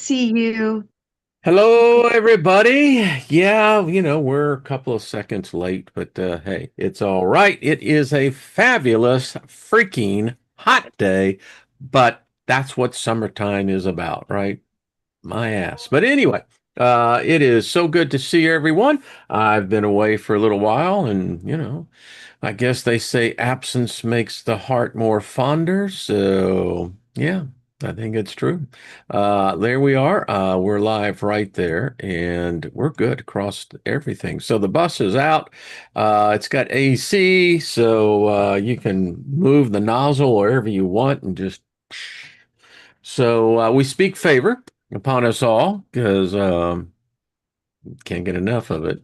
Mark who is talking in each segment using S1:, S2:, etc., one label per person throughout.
S1: see you.
S2: Hello, everybody. Yeah, we're a couple of seconds late, but hey, it's all right. It is a fabulous, freaking hot day, but that's what summertime is about, right? My ass. But anyway, it is so good to see everyone. I've been away for a little while, and I guess they say absence makes the heart more fonder. So, yeah, I think it's true. There we are. We're live right there, and we're good across everything. So the bus is out. It's got AC, so you can move the nozzle wherever you want and just. So we speak favor upon us all because can't get enough of it.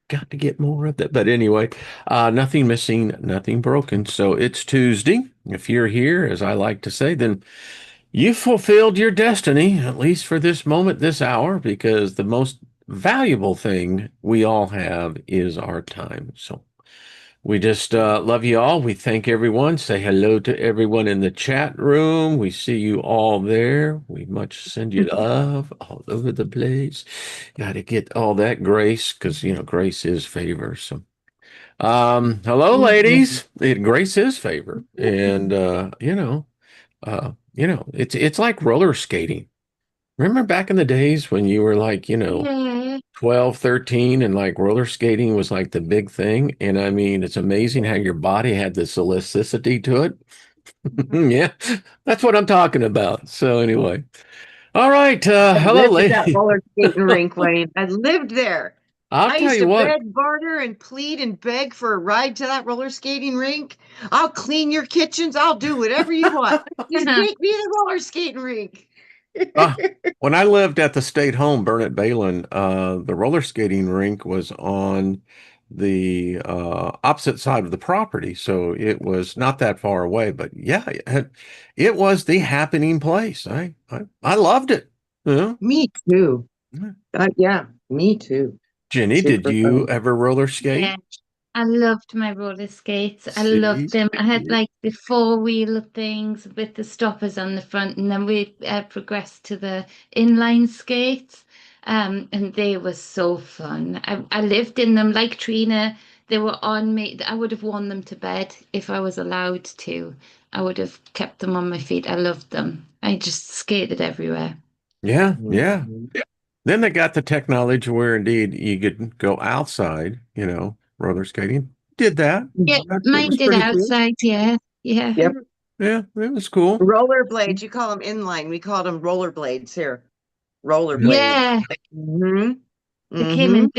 S2: Got to get more of that. But anyway, nothing missing, nothing broken. So it's Tuesday. If you're here, as I like to say, then you fulfilled your destiny, at least for this moment, this hour, because the most valuable thing we all have is our time. So we just love you all. We thank everyone. Say hello to everyone in the chat room. We see you all there. We much send you love all over the place. Got to get all that grace because, grace is favor. So, hello, ladies. Grace is favor. And, it's like roller skating. Remember back in the days when you were like,
S1: Yeah.
S2: 12, 13, and like roller skating was like the big thing. And I mean, it's amazing how your body had this elasticity to it. Yeah, that's what I'm talking about. So anyway, all right.
S1: I
S2: Hello,
S1: lived at that
S2: lady.
S1: roller skating rink, Wayne. I lived there.
S2: I'll
S1: I
S2: tell
S1: used
S2: you
S1: to
S2: what.
S1: beg, barter, and plead and beg for a ride to that roller skating rink. I'll clean your kitchens. I'll do whatever you want. Just take me to the roller skating rink.
S2: Uh, when I lived at the state home, Burnett Balin, the roller skating rink was on the opposite side of the property, so it was not that far away. But yeah, it was the happening place. I loved it. Yeah.
S1: Me too. Yeah, me too.
S2: Jenny, did
S1: Super
S2: you
S1: fun.
S2: ever roller
S3: Yeah,
S2: skate?
S3: I loved my roller skates. I
S2: See?
S3: loved them. I had like the four-wheel things with the stoppers on the front, and then we progressed to the inline skates. And they were so fun. I lived in them like Trina. They were on me. I would have worn them to bed if I was allowed to. I would have kept them on my feet. I loved them. I just skated everywhere.
S2: Yeah, yeah.
S1: Mhm.
S2: Then they got the technology where indeed you could go outside, roller skating. Did that.
S3: Yeah,
S2: It
S3: mine
S2: was
S3: did
S2: pretty cool.
S3: outside. Yeah, yeah.
S1: Yep.
S2: Yeah, it was cool.
S1: Rollerblades. You call them inline. We call them rollerblades here.
S2: Yeah.
S1: Rollerblades.
S3: Yeah,
S1: Mm-hmm.
S3: they came
S1: Mm-hmm.
S3: in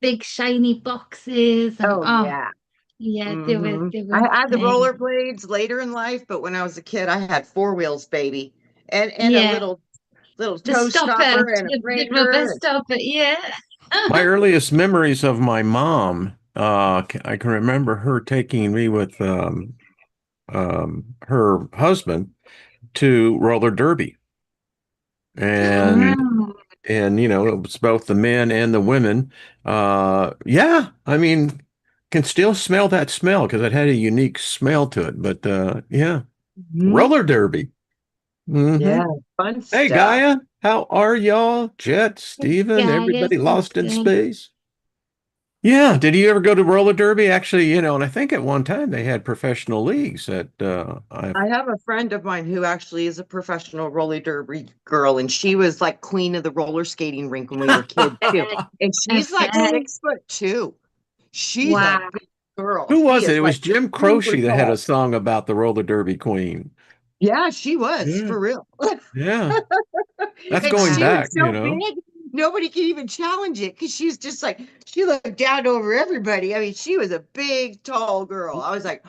S3: big shiny boxes and
S1: Oh
S3: oh
S1: yeah.
S3: yeah,
S1: Hmm.
S3: they were
S1: I had the
S3: insane.
S1: rollerblades later in life, but when I was a kid, I had four wheels, baby, and a
S3: Yeah,
S1: little
S3: the
S1: toe
S3: stopper,
S1: stopper and a
S3: the rubber
S1: breaker.
S3: stopper, yeah.
S2: My earliest memories of my mom, I can remember her taking me with her husband to roller derby. And
S3: Mm.
S2: it was both the men and the women. Yeah, I mean, can still smell that smell because it had a unique smell to it. But yeah,
S1: Hmm.
S2: roller derby. Hmm.
S1: Yeah, fun
S2: Hey,
S1: stuff.
S2: Gaia, how are y'all? Jet, Steven,
S3: Yeah,
S2: everybody
S3: yes, it's
S2: lost in
S3: good.
S2: space? Yeah, did you ever go to roller derby? Actually, and I think at one time they had professional leagues that I
S1: I have a friend of mine who actually is a professional roller derby girl, and she was like queen of the roller skating rink when we were kids too. And she's like
S3: Okay.
S1: 6'2". She's a
S3: Wow.
S1: big girl.
S2: who
S1: She
S2: was it?
S1: is
S2: It
S1: like
S2: was Jim
S1: super
S2: Croce that had a
S1: tall.
S2: song about the roller derby queen.
S1: Yeah, she was
S2: Yeah,
S1: for real.
S2: yeah. That's
S1: And
S2: going
S1: she
S3: Wow.
S1: was
S2: back,
S1: so big, nobody could even challenge it because she's just like she looked down over everybody. I mean, she was a big, tall girl. I was like,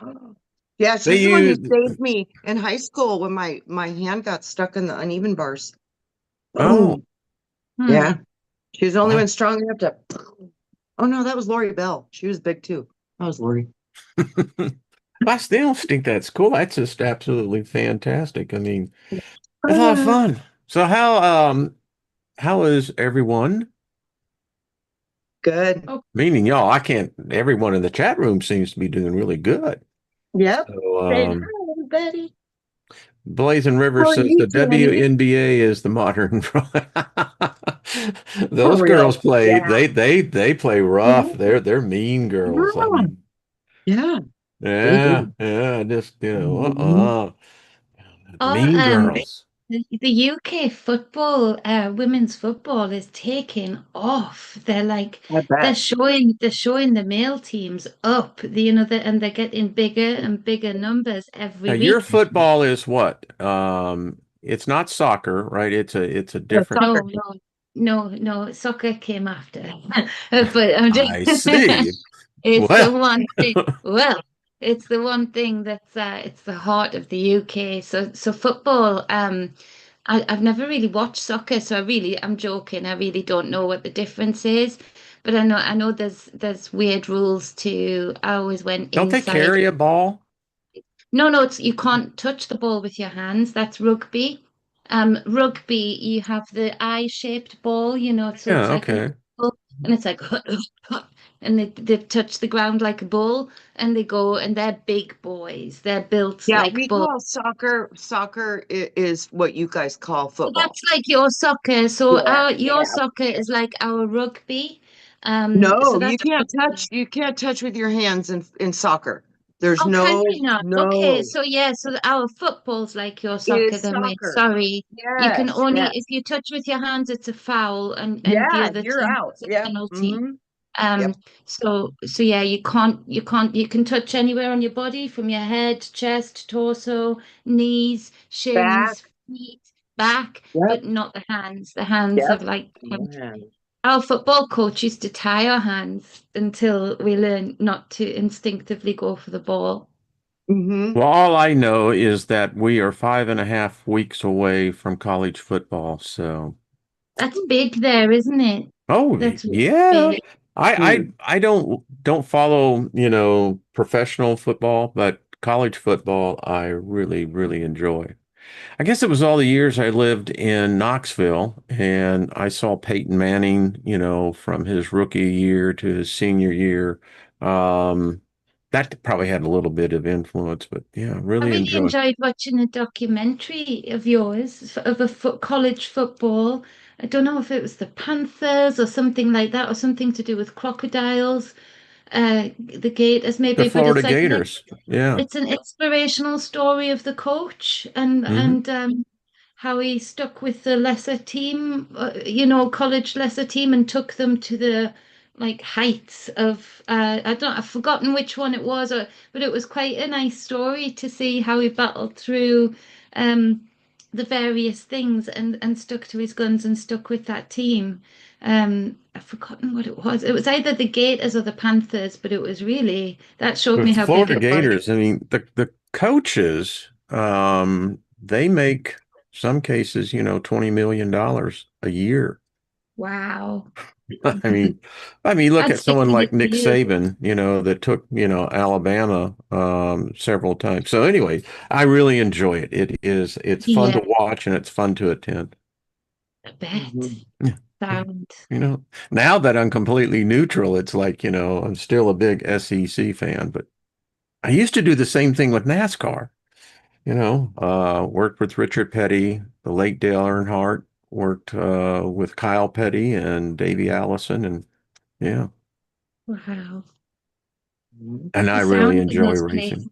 S1: yeah,
S2: They
S1: she's the one who
S2: use
S1: saved me in high school when my hand got stuck in the uneven bars.
S2: oh
S1: Boom.
S3: Hmm.
S1: Yeah, she was the only
S2: wow.
S1: one strong enough to. Oh no, that was Lori Bell. She was big too. That was Lori.
S2: I still think that's cool. That's just absolutely fantastic. I mean, that's a lot of fun. So how is everyone?
S1: Good.
S3: Oh,
S2: Meaning y'all, I can't everyone in the chat room seems to be doing really good.
S1: Yep.
S2: So
S1: Saying hi, everybody.
S2: Blazing River
S1: For
S2: says
S1: you,
S2: the
S1: Jenny.
S2: WNBA is the modern.
S1: For
S2: Those girls
S1: real.
S2: play.
S1: Yeah.
S2: They play rough.
S1: Yeah.
S2: They're mean girls. I mean,
S1: Yeah. They
S2: yeah,
S1: do.
S2: yeah. Just
S1: Mhm.
S3: Or
S2: mean girls.
S3: the UK football, women's football is taking off.
S1: I bet.
S3: They're showing the male teams up, and they're getting bigger and bigger numbers
S2: Now,
S3: every
S2: your
S3: week.
S2: football is what? It's not soccer, right? It's a
S1: Yeah,
S2: different.
S3: No,
S1: soccer.
S3: no, soccer came after. But I'm just,
S2: I see.
S3: it's the
S2: Well,
S3: one thing. Well, it's the one thing that's it's the heart of the UK. So football. I've never really watched soccer, so I'm joking. I really don't know what the difference is, but I know there's weird rules too. I always went
S2: don't they
S3: inside.
S2: carry a ball?
S3: No, it's you can't touch the ball with your hands. That's rugby. Rugby, you have the eye-shaped ball, so it's
S2: Yeah,
S3: like a
S2: okay.
S3: ball, and it's like and they touch the ground like a bull, and they go, and they're big boys. They're built
S1: Yeah,
S3: like
S1: we
S3: bulls.
S1: call soccer is what you guys call
S3: So
S1: football.
S3: that's like your soccer. So
S1: Yeah,
S3: your
S1: yeah.
S3: soccer is like our rugby. So
S1: No,
S3: that's
S1: you can't touch with your hands in soccer. There's
S3: oh, can you not? Okay,
S1: no.
S3: so yeah, so our football's like your
S1: It
S3: soccer
S1: is
S3: then wait,
S1: soccer.
S3: sorry. You can
S1: Yes,
S3: only if
S1: yes.
S3: you touch with your hands it's a foul and the
S1: Yeah,
S3: other
S1: you're
S3: team
S1: out.
S3: gets a
S1: Yep.
S3: penalty.
S1: Mm-hmm.
S3: Um
S1: Yep.
S3: so yeah, you can touch anywhere on your body from your head, chest, torso, knees,
S1: Back.
S3: shins, feet, back,
S1: Yep.
S3: but not the hands. The hands
S1: Yep.
S3: have like
S1: Yeah.
S3: our football coach used to tie our hands until we learned not to instinctively go for the ball.
S1: Mm-hmm.
S2: Well, all I know is that we are 5.5 weeks away from college football. So,
S3: That's big there, isn't it?
S2: oh
S3: That's really
S2: yeah,
S3: big.
S2: I don't follow, professional football, but college football I really enjoy. I guess it was all the years I lived in Knoxville and I saw Peyton Manning, from his rookie year to his senior year. Um, that probably had a little bit of influence, but yeah,
S3: I
S2: really
S3: really
S2: enjoy.
S3: enjoyed watching a documentary of yours of college football. I don't know if it was the Panthers or something like that, or something to do with crocodiles, the Gators
S2: The
S3: maybe, but
S2: Florida Gators. Yeah.
S3: it's an inspirational story of the coach
S2: Hmm.
S3: and how he stuck with the lesser team, college lesser team, and took them to the like heights of I've forgotten which one it was, but it was quite a nice story to see how he battled through um, the various things and stuck to his guns and stuck with that team. I've forgotten what it was. It was either the Gators or the Panthers, but it was really that showed me
S2: With the
S3: how big
S2: Florida
S3: it was.
S2: Gators, I mean, the coaches, they make some cases, $20 million a year.
S3: Wow.
S2: I mean, look at
S3: That's
S2: someone
S3: 50
S2: like Nick
S3: years.
S2: Saban, that took, Alabama several times. So anyway, I really enjoy it. It's fun
S3: Yeah,
S2: to watch and it's fun to attend.
S3: I bet.
S1: Mm-hmm.
S2: Yeah, yeah.
S3: Sound.
S2: Now that I'm completely neutral, it's like, I'm still a big SEC fan, but I used to do the same thing with NASCAR. Worked with Richard Petty, the late Dale Earnhardt, worked with Kyle Petty and Davey Allison, and yeah,
S3: Wow.
S2: and I
S3: The
S2: really
S3: sound in
S2: enjoy
S3: those
S2: racing.
S3: places.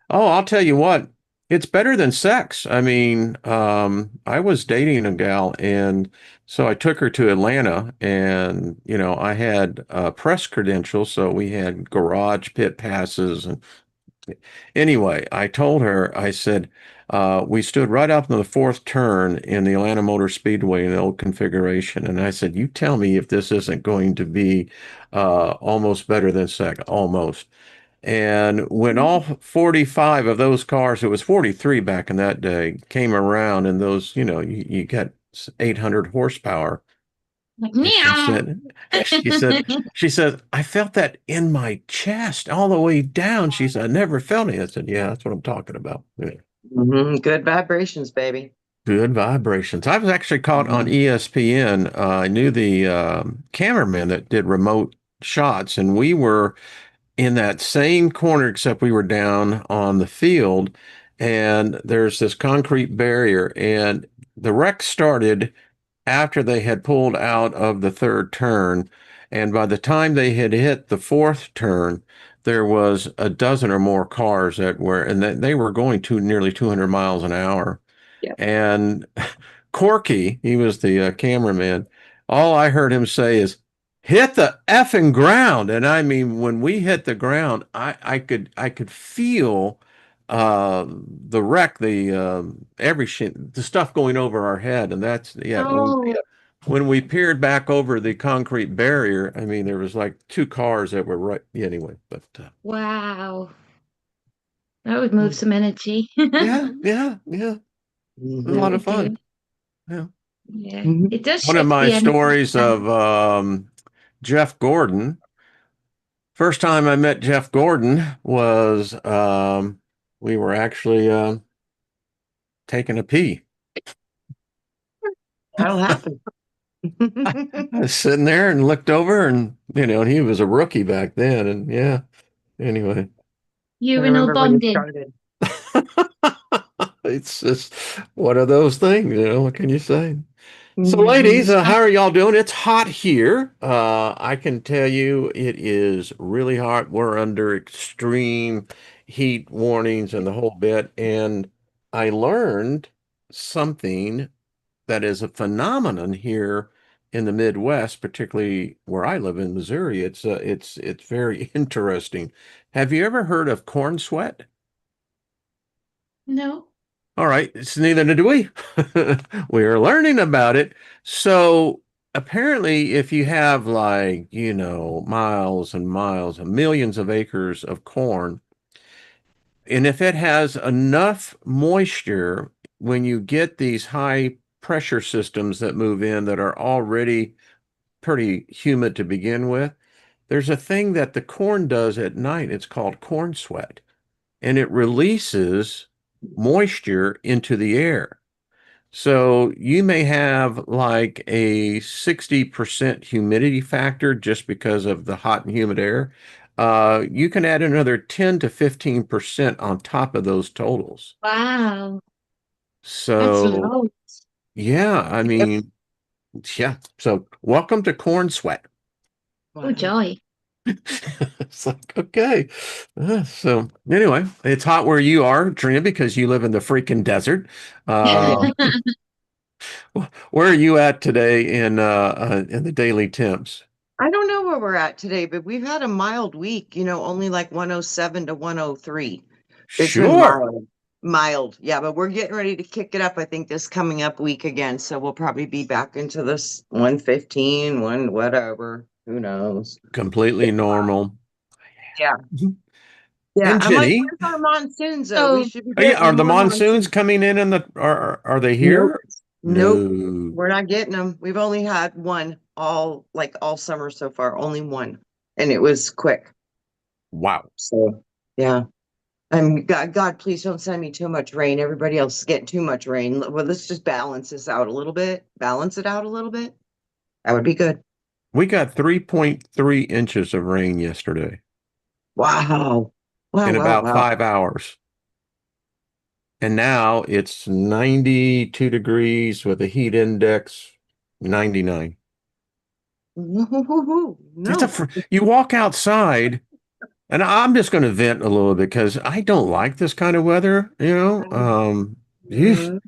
S2: Oh, I'll tell you what, it's better than sex. I mean, I was dating a gal, and so I took her to Atlanta, and I had press credentials, so we had garage pit passes and anyway, I told her, I said, we stood right up in the fourth turn in the Atlanta Motor Speedway in the old configuration. And I said, you tell me if this isn't going to be almost better than second, almost. And when all 45 of those cars, it was 43 back in that day, came around and those, you got 800 horsepower.
S3: Like,
S2: And she
S3: meow.
S2: said, she said, I felt that in my chest all the way down. She said, I never felt it. I said, yeah, that's what I'm talking about. Yeah.
S1: Mm-hmm. Good vibrations, baby.
S2: Good vibrations. I was actually caught on
S1: Mhm.
S2: ESPN. I knew the cameraman that did remote shots, and we were in that same corner, except we were down on the field. and there's this concrete barrier, and the wreck started after they had pulled out of the third turn. And by the time they had hit the fourth turn, there was a dozen or more cars that were, and they were going to nearly 200 miles an hour.
S1: Yep.
S2: And Corky, he was the cameraman, all I heard him say is, hit the effing ground. And I mean, when we hit the ground, I could feel the wreck, every shit, the stuff going over our head. And that's, yeah,
S3: Oh,
S2: when we peered back over the concrete barrier, I mean, there was like two cars that were right, yeah, anyway, but
S3: wow. That would move some energy.
S2: yeah, yeah, yeah. It was a
S3: That
S2: lot
S1: Mhm.
S2: of
S3: would
S2: fun.
S3: do.
S2: Yeah.
S3: Yeah.
S1: Mhm.
S3: It does
S2: One of
S3: shift
S2: my
S3: the energy.
S2: stories of Jeff Gordon. First time I met Jeff Gordon was we were actually taking a pee.
S1: That'll happen.
S2: I was sitting there and looked over, and he was a rookie back then, and yeah. Anyway,
S1: I
S3: Urinal
S1: remember when you
S3: bonding.
S1: started.
S2: it's just one of those things, what can you say? So, ladies,
S1: Mhm.
S2: how are y'all doing? It's hot here. I can tell you it is really hot. We're under extreme heat warnings and the whole bit. And I learned something that is a phenomenon here in the Midwest, particularly where I live in Missouri. It's very interesting. Have you ever heard of corn sweat?
S3: No.
S2: All right, it's neither do we. We are learning about it. So apparently, if you have like, miles and miles and millions of acres of corn, and if it has enough moisture, when you get these high pressure systems that move in that are already pretty humid to begin with, there's a thing that the corn does at night. It's called corn sweat, and it releases moisture into the air. So you may have like a 60% humidity factor just because of the hot and humid air. You can add another 10 to 15% on top of those totals.
S3: Wow. That's
S2: So,
S3: low.
S2: yeah, I
S1: Yep.
S2: mean, yeah. So, welcome to corn sweat.
S3: Oh,
S1: Wow.
S3: joy.
S2: It's like, okay. So, anyway, it's hot where you are, Trina, because you live in the freaking desert.
S1: Oh yeah.
S2: Uh, where are you at today in the daily temps?
S1: I don't know where we're at today, but we've had a mild week, only like 107 to 103. It's been
S2: Sure.
S1: mild. Mild. Yeah, but we're getting ready to kick it up, I think, this coming up week again. So we'll probably be back into this 115, one whatever. Who knows?
S2: Completely normal.
S1: Yeah.
S2: Mhm.
S1: Yeah.
S2: And
S1: I'm like,
S2: Jenny,
S1: where's our monsoons though? We
S3: So,
S1: should be
S2: yeah,
S1: getting
S2: are
S1: them
S2: the
S1: more
S2: monsoons
S1: monsoons.
S2: coming in the are they
S1: Nope.
S2: here?
S1: Nope.
S2: No.
S1: We're not getting them. We've only had one all summer so far, only one. And it was quick.
S2: Wow.
S1: So yeah. God, please don't send me too much rain. Everybody else is getting too much rain. Well, let's just balance this out a little bit. Balance it out a little bit. That would be good.
S2: We got 3.3 inches of rain yesterday
S1: Wow. Wow,
S2: in
S1: wow,
S2: about
S1: wow.
S2: 5 hours. And now it's 92 degrees with a heat index 99.
S1: Woo-hoo-hoo-hoo. No.
S2: You walk outside, and I'm just going to vent a little bit because I don't like this kind of weather, yeesh.
S1: Mhm.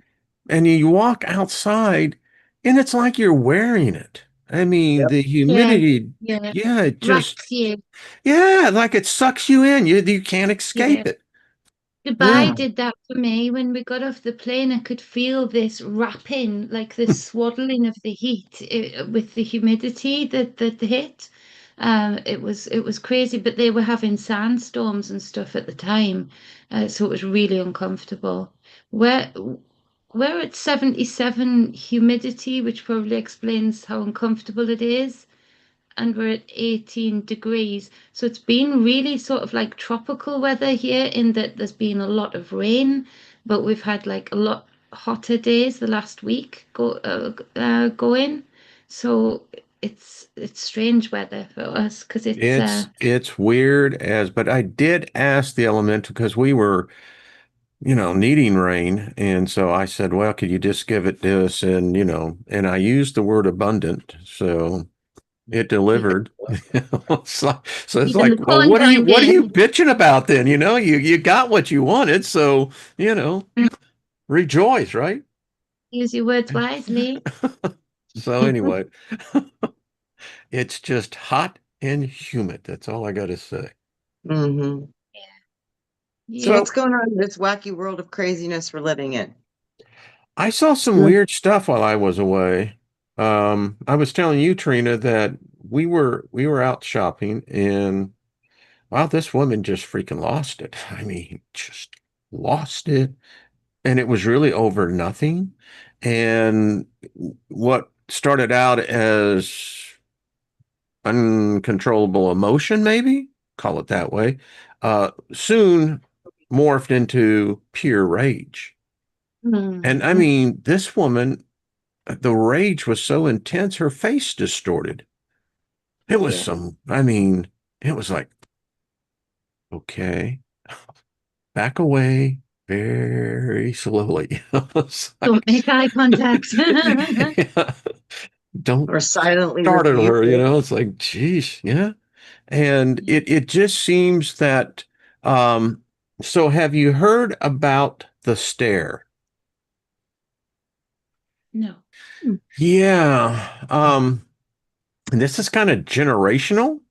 S2: And you walk outside and it's like you're wearing it. I mean,
S1: Yep.
S2: the
S3: yeah,
S2: humidity,
S3: yeah.
S2: yeah, it just,
S3: Wrecks you.
S2: yeah, like it sucks you in. You can't
S3: Yeah.
S2: escape it.
S3: Dubai
S2: Yeah.
S3: did that for me when we got off the plane. I could feel this wrapping, like this swaddling of the heat with the humidity that hit. It was crazy, but they were having sandstorms and stuff at the time, so it was really uncomfortable. We're we're at 77 humidity, which probably explains how uncomfortable it is, and we're at 18 degrees. So it's been really sort of like tropical weather here in that there's been a lot of rain, but we've had like a lot hotter days the last week going. So it's strange weather for us because
S2: It's weird but I did ask the elemental because we were needing rain. And so I said, well, could you just give it to us? And, and I used the word abundant. So it delivered. So it's
S3: Even
S2: like,
S3: the
S2: well,
S3: phone joined
S2: what are you
S3: in.
S2: bitching about then? You got what you wanted. So, rejoice, right?
S3: Use your words wisely.
S2: So anyway, it's just hot and humid. That's all I got to say.
S1: Hmm. So
S3: Yeah.
S1: what's going on in this wacky world of craziness we're living in?
S2: I saw some weird stuff while I was away. I was telling you, Trina, that we were out shopping and wow, this woman just freaking lost it. I mean, just lost it. And it was really over nothing. And what started out as uncontrollable emotion, maybe call it that way, soon morphed into pure rage. And I
S3: Mm.
S2: mean, this woman, the rage was so intense, her face distorted. It was
S3: Yeah.
S2: I mean, it was like, okay, back away very slowly. It's
S3: Don't
S2: like,
S3: make eye contact.
S2: yeah, don't
S1: Or silently
S2: startle
S1: rebuke
S2: her,
S1: it?
S2: it's like, geez, yeah. And
S3: Yeah.
S2: it just seems that, um, so have you heard about the stare?
S3: No.
S2: Yeah. And this is kind of generational.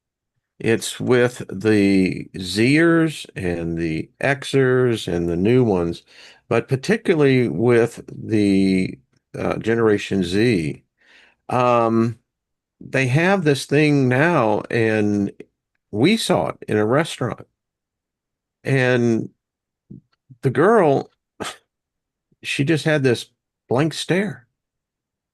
S2: It's with the Zers and the Xers and the new ones, but particularly with the Generation Z. Um, they have this thing now, and we saw it in a restaurant. And the girl, she just had this blank stare.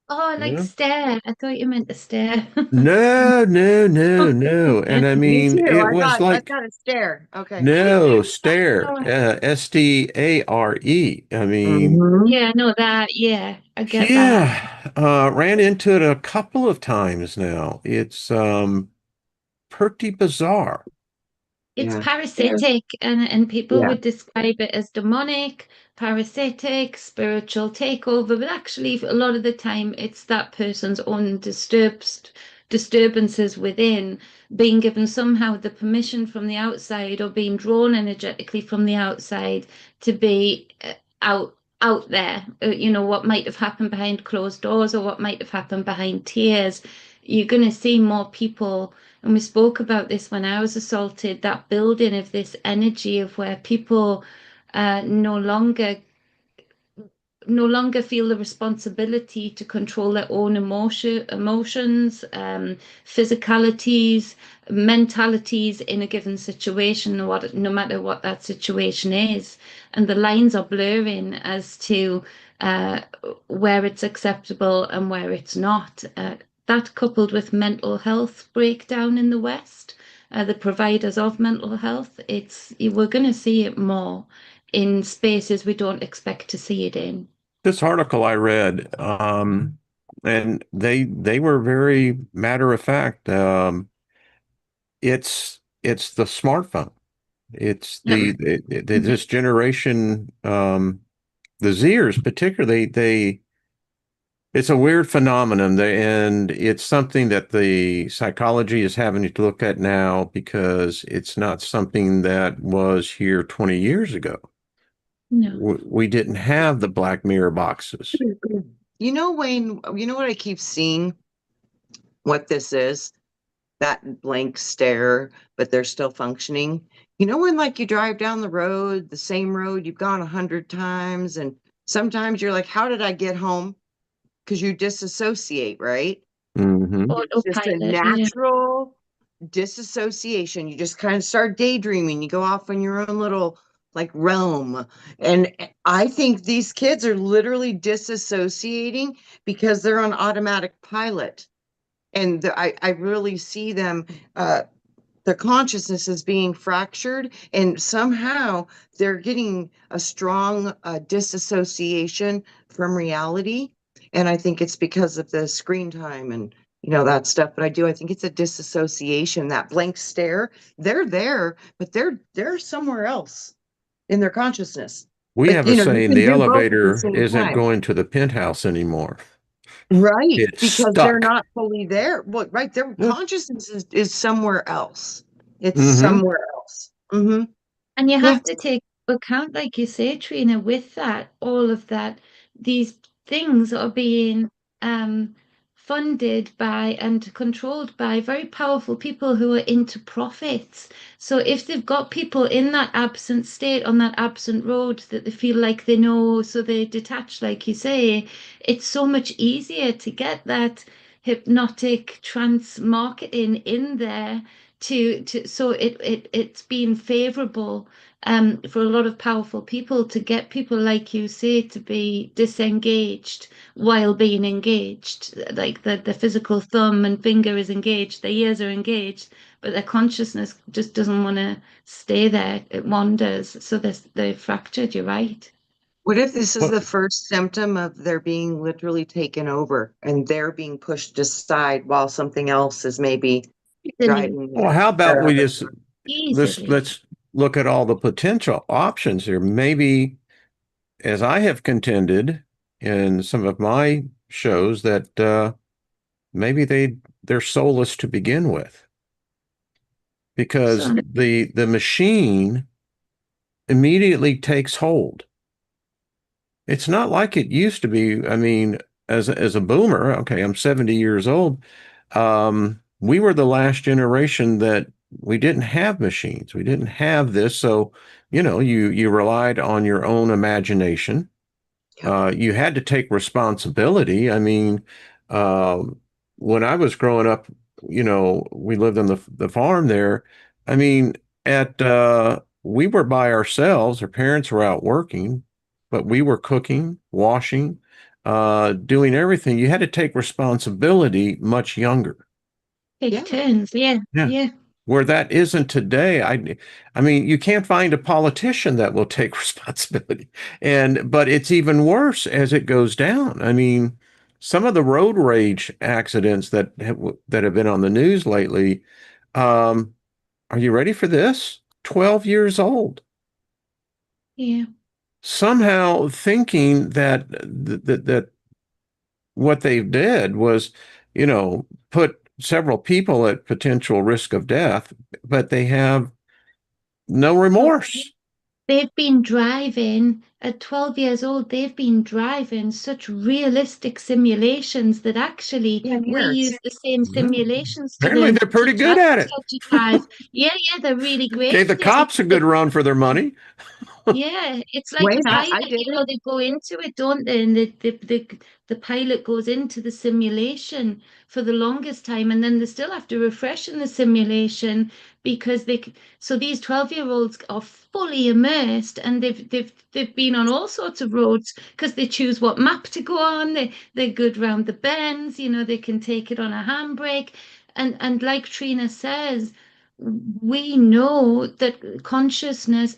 S3: Oh, like
S2: Yeah.
S3: stare. I thought you meant to stare.
S2: No, no, no, no. And I
S1: Me
S2: mean,
S1: too.
S2: it was
S1: I
S2: like,
S1: thought a stare. Okay.
S2: no, stare,
S3: Oh,
S2: Stare. I mean,
S1: Hmm.
S3: yeah, I know that. Yeah, I get that.
S2: yeah, ran into it a couple of times now. It's pretty bizarre.
S3: It's
S1: Yeah.
S3: parasitic, and people
S1: Yeah.
S3: would describe it as demonic, parasitic, spiritual takeover, but actually, a lot of the time, it's that person's own disturbances within being given somehow the permission from the outside or being drawn energetically from the outside to be out there. What might have happened behind closed doors or what might have happened behind tears. You're going to see more people, and we spoke about this when I was assaulted, that building of this energy of where people no longer feel the responsibility to control their own emotions, physicalities, mentalities in a given situation, no matter what that situation is. And the lines are blurring as to uh, where it's acceptable and where it's not. That coupled with mental health breakdown in the West, the providers of mental health, we're going to see it more in spaces we don't expect to see it in.
S2: This article I read, and they were very matter of fact. It's the smartphone. It's
S3: Yep.
S2: this generation, the Zers particularly. It's a weird phenomenon, and it's something that the psychology is having to look at now because it's not something that was here 20 years ago.
S3: No.
S2: We didn't have the Black Mirror boxes.
S1: Wayne, you know what I keep seeing? What this is? That blank stare, but they're still functioning. When like you drive down the road, the same road you've gone 100 times, and sometimes you're like, how did I get home? Because you disassociate, right?
S2: Hmm.
S1: It's just a
S3: Autopilot, yeah.
S1: natural disassociation. You just kind of start daydreaming. You go off on your own little like realm. And I think these kids are literally disassociating because they're on automatic pilot. And I really see them, their consciousness is being fractured, and somehow they're getting a strong disassociation from reality. And I think it's because of the screen time and that stuff. But I think it's a disassociation, that blank stare. They're there, but they're somewhere else in their consciousness.
S2: We
S1: But
S2: have a
S1: you
S2: saying,
S1: can
S2: the
S1: do both at the
S2: elevator
S1: same
S2: isn't
S1: time.
S2: going to the penthouse anymore.
S1: Right,
S2: It's
S1: because they're
S2: stuck.
S1: not fully there. Well, right, their
S2: Yeah.
S1: consciousness is somewhere else. It's
S2: Mm-hmm.
S1: somewhere else. Hmm.
S3: And you
S1: Yeah.
S3: have to take account, like you say, Trina, with that, all of that, these things are being funded by and controlled by very powerful people who are into profits. So if they've got people in that absent state, on that absent road that they feel like they know, so they detach, like you say, it's so much easier to get that hypnotic trance marketing in there to so it's been favorable for a lot of powerful people to get people like you say to be disengaged while being engaged, like the physical thumb and finger is engaged, their ears are engaged, but their consciousness just doesn't want to stay there, it wanders, so they're fractured. You're right.
S1: What if this is
S2: Well,
S1: the first symptom of their being literally taken over and they're being pushed aside while something else is maybe
S3: Easily,
S1: driving
S2: well, how about
S1: their
S2: we
S1: other?
S2: just
S3: easily.
S2: let's look at all the potential options here. Maybe, as I have contended in some of my shows, that maybe they're soulless to begin with, because
S3: So
S2: the machine immediately takes hold. It's not like it used to be. I mean, as a boomer, okay, I'm 70 years old. We were the last generation that we didn't have machines. We didn't have this. So, you relied on your own imagination.
S1: Yep.
S2: You had to take responsibility. I mean, um, when I was growing up, we lived on the farm there. I mean, we were by ourselves. Our parents were out working, but we were cooking, washing, doing everything. You had to take responsibility much younger.
S3: take
S1: Yeah.
S3: turns. Yeah,
S2: Yeah.
S3: yeah,
S2: Where that isn't today. I mean, you can't find a politician that will take responsibility. But it's even worse as it goes down. I mean, some of the road rage accidents that have been on the news lately, um, are you ready for this? 12 years old.
S3: yeah.
S2: Somehow thinking that what they did was, put several people at potential risk of death, but they have no
S3: Well,
S2: remorse.
S3: they've been driving at 12 years old, they've been driving such realistic simulations that actually
S1: Yeah,
S3: we
S1: years.
S3: use the same
S2: Yeah.
S3: simulations to
S2: Apparently,
S3: learn
S2: they're pretty good at it.
S3: to drive. Yeah, yeah, they're really great
S2: Gave the
S3: at it.
S2: cops a good run for their money.
S3: Yeah, it's like a
S1: Wayne, I
S3: pilot,
S1: did it.
S3: they go into it, don't they? And the pilot goes into the simulation for the longest time, and then they still have to refresh in the simulation because so these 12-year-olds are fully immersed and they've been on all sorts of roads because they choose what map to go on. They're good round the bends, they can take it on a handbrake. And like Trina says, we know that consciousness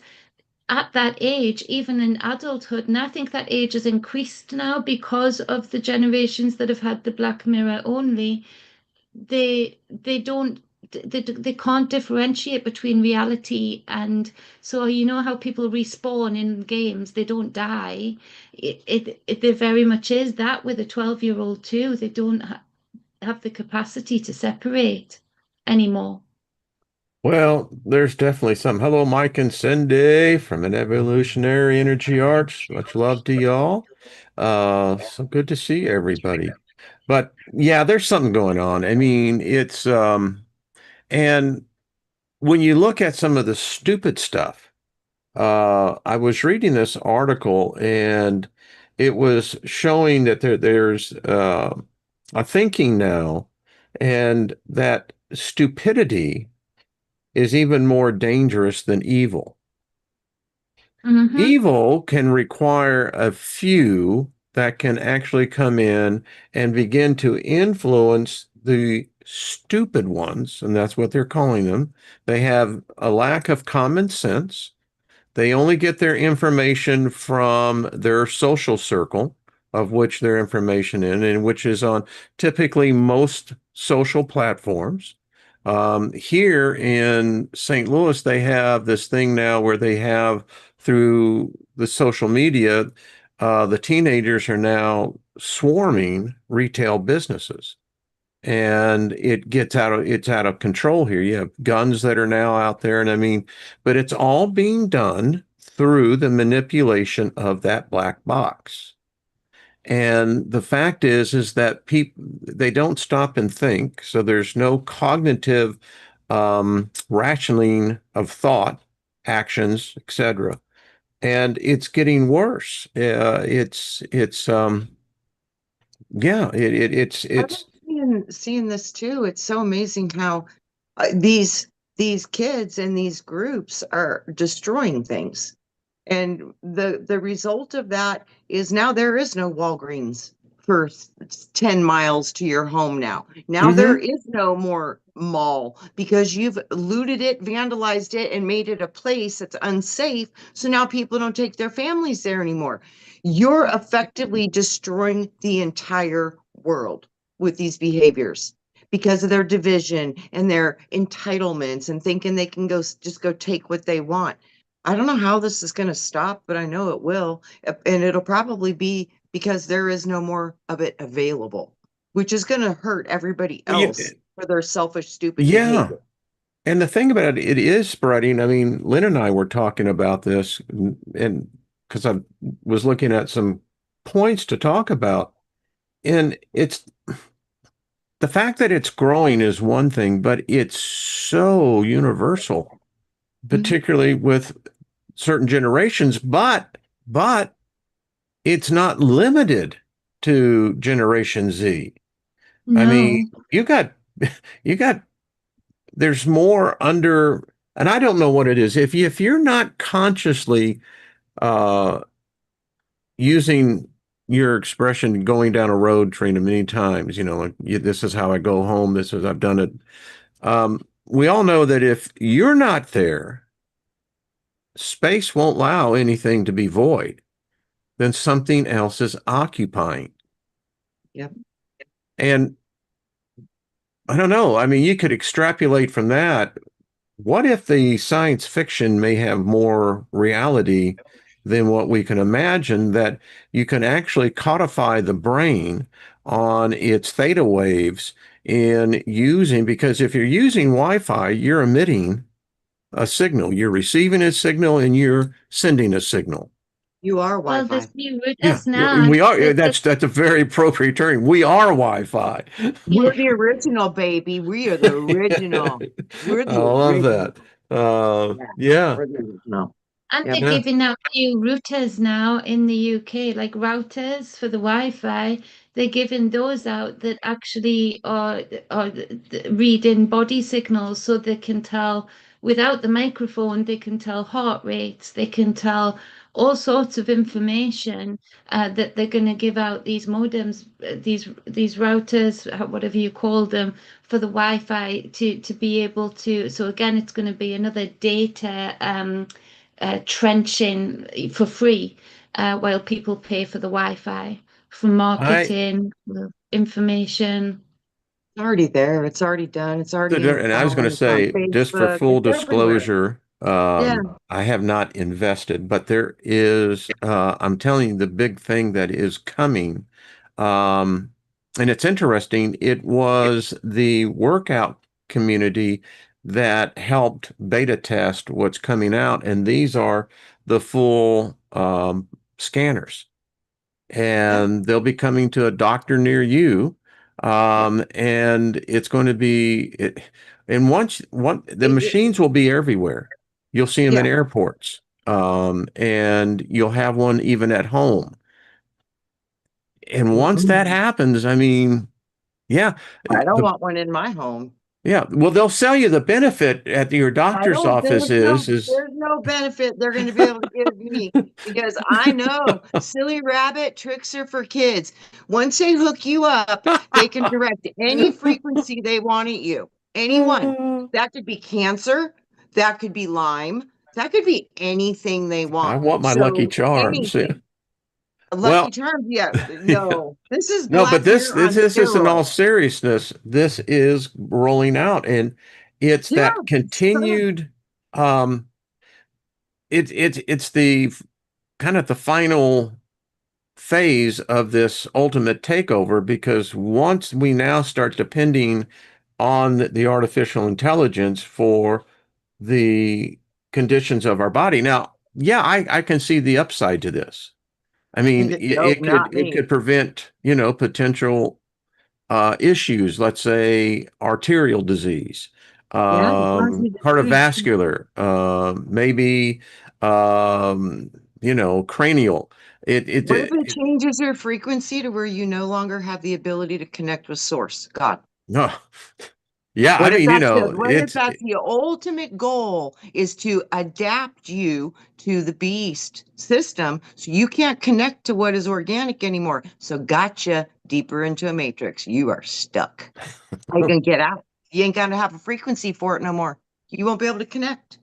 S3: at that age, even in adulthood, and I think that age has increased now because of the generations that have had the Black Mirror only, they don't they can't differentiate between reality and so how people respawn in games, they don't die. It there very much is that with a 12-year-old too. They don't have the capacity to separate anymore.
S2: Well, there's definitely some. Hello, Mike and Cindy from an Evolutionary Energy Arts. Much love to y'all. So good to see everybody. But yeah, there's something going on. I mean, and when you look at some of the stupid stuff, I was reading this article and it was showing that there's a thinking now, and that stupidity is even more dangerous than evil.
S3: Mm-hmm.
S2: Evil can require a few that can actually come in and begin to influence the stupid ones, and that's what they're calling them. They have a lack of common sense. They only get their information from their social circle, of which their information in which is on typically most social platforms. Here in St. Louis, they have this thing now where they have through the social media, the teenagers are now swarming retail businesses, and it's out of control here. You have guns that are now out there, and I mean, but it's all being done through the manipulation of that black box. And the fact is that people, they don't stop and think. So there's no cognitive rationing of thought, actions, etc. And it's getting worse. Yeah,
S1: I've
S2: it's
S1: been seeing this too. It's so amazing how these kids and these groups are destroying things. And the result of that is now there is no Walgreens for 10 miles to your home now. Now there
S2: mhm.
S1: is no more mall because you've looted it, vandalized it, and made it a place that's unsafe. So now people don't take their families there anymore. You're effectively destroying the entire world with these behaviors because of their division and their entitlements and thinking they can just go take what they want. I don't know how this is going to stop, but I know it will. And it'll probably be because there is no more of it available, which is going to hurt everybody
S2: Yeah,
S1: else for their selfish, stupid
S2: yeah.
S1: behavior.
S2: And the thing about it, it is spreading. I mean, Lynn and I were talking about this, and because I was looking at some points to talk about, and it's the fact that it's growing is one thing, but it's so universal,
S1: Mhm.
S2: particularly with certain generations, but it's not limited to Generation Z. I mean,
S3: No.
S2: you got you got there's more under, and I don't know what it is. If you're not consciously uh using your expression going down a road, Trina, many times, like this is how I go home, this is I've done it. We all know that if you're not there, space won't allow anything to be void. Then something else is occupying.
S1: Yep.
S2: And I don't know. I mean, you could extrapolate from that. What if the science fiction may have more reality than what we can imagine, that you can actually codify the brain on its theta waves in using, because if you're using Wi-Fi, you're emitting a signal, you're receiving a signal, and you're sending a signal.
S1: You are
S3: Well, there's
S1: Wi-Fi.
S3: new
S2: Yeah,
S3: routers
S2: yeah,
S3: now.
S2: we are.
S3: That
S2: That's a very appropriate term. We are Wi-Fi.
S3: yeah,
S1: We're the original, baby. We are the original. We're
S2: I
S1: the
S2: love
S1: original.
S2: that.
S1: Yeah,
S2: Yeah,
S1: we're the original.
S3: and
S1: Yep.
S3: they're
S2: yeah.
S3: giving out new routers now in the UK, like routers for the Wi-Fi. They're giving those out that actually are reading body signals, so they can tell without the microphone. They can tell heart rates. They can tell all sorts of information that they're going to give out these modems, these routers, whatever you call them, for the Wi-Fi to be able to. So again, it's going to be another data. Trenching for free while people pay for the Wi-Fi for
S2: I
S3: marketing, information.
S1: It's already there. It's already done. It's already in your
S2: and I was going
S1: phone.
S2: to
S1: It's on
S2: say, just for
S1: Facebook.
S2: full
S1: It's everywhere.
S2: disclosure,
S1: Yeah.
S2: I have not invested, but there is, I'm telling you, the big thing that is coming. Um, and it's interesting. It was the workout community that helped beta test what's coming out, and these are the full scanners,
S1: Yeah.
S2: and they'll be coming to a doctor near you.
S1: Yep.
S2: And it's going to be it, and once one the
S1: It-
S2: machines will be everywhere. You'll see them in
S1: yeah.
S2: airports, and you'll have one even at home. And once that
S1: Mhm.
S2: happens, I mean, yeah,
S1: I don't
S2: the
S1: want one in my home.
S2: yeah, well, they'll sell you the benefit at your
S1: I
S2: doctor's
S1: don't,
S2: office is
S1: there's no benefit they're going to be able to give me because I know silly rabbit tricks are for kids. Once they hook you up, they can direct any frequency they want at you. Anyone. That could be cancer. That could be Lyme. That could be anything they
S2: I
S1: want.
S2: want my Lucky
S1: So
S2: Charms. Yeah.
S1: anything. Lucky
S2: Well,
S1: Charms, yeah.
S2: yeah.
S1: No, this is
S2: No, but
S1: Black Mirror on
S2: this is in all
S1: steroids.
S2: seriousness. This is rolling out, and it's
S1: Yeah,
S2: that
S1: it's
S2: continued. Um, it's the kind of the final phase of this ultimate takeover, because once we now start depending on the artificial intelligence for the conditions of our body. Now, yeah, I can see the upside to this. I mean,
S1: Nope, not
S2: it
S1: me.
S2: could prevent, potential issues, let's say arterial disease,
S1: Yeah, it causes disease.
S2: cardiovascular, maybe, cranial.
S1: What if it changes your frequency to where you no longer have the ability to connect with source, God?
S2: No, yeah, I
S1: What if
S2: mean,
S1: that's the ultimate goal is to adapt you to the beast system so you can't connect to what is organic anymore. So gotcha deeper into a matrix. You are stuck. How you gonna get out? You ain't gonna have a frequency for it no more. You won't be able to connect.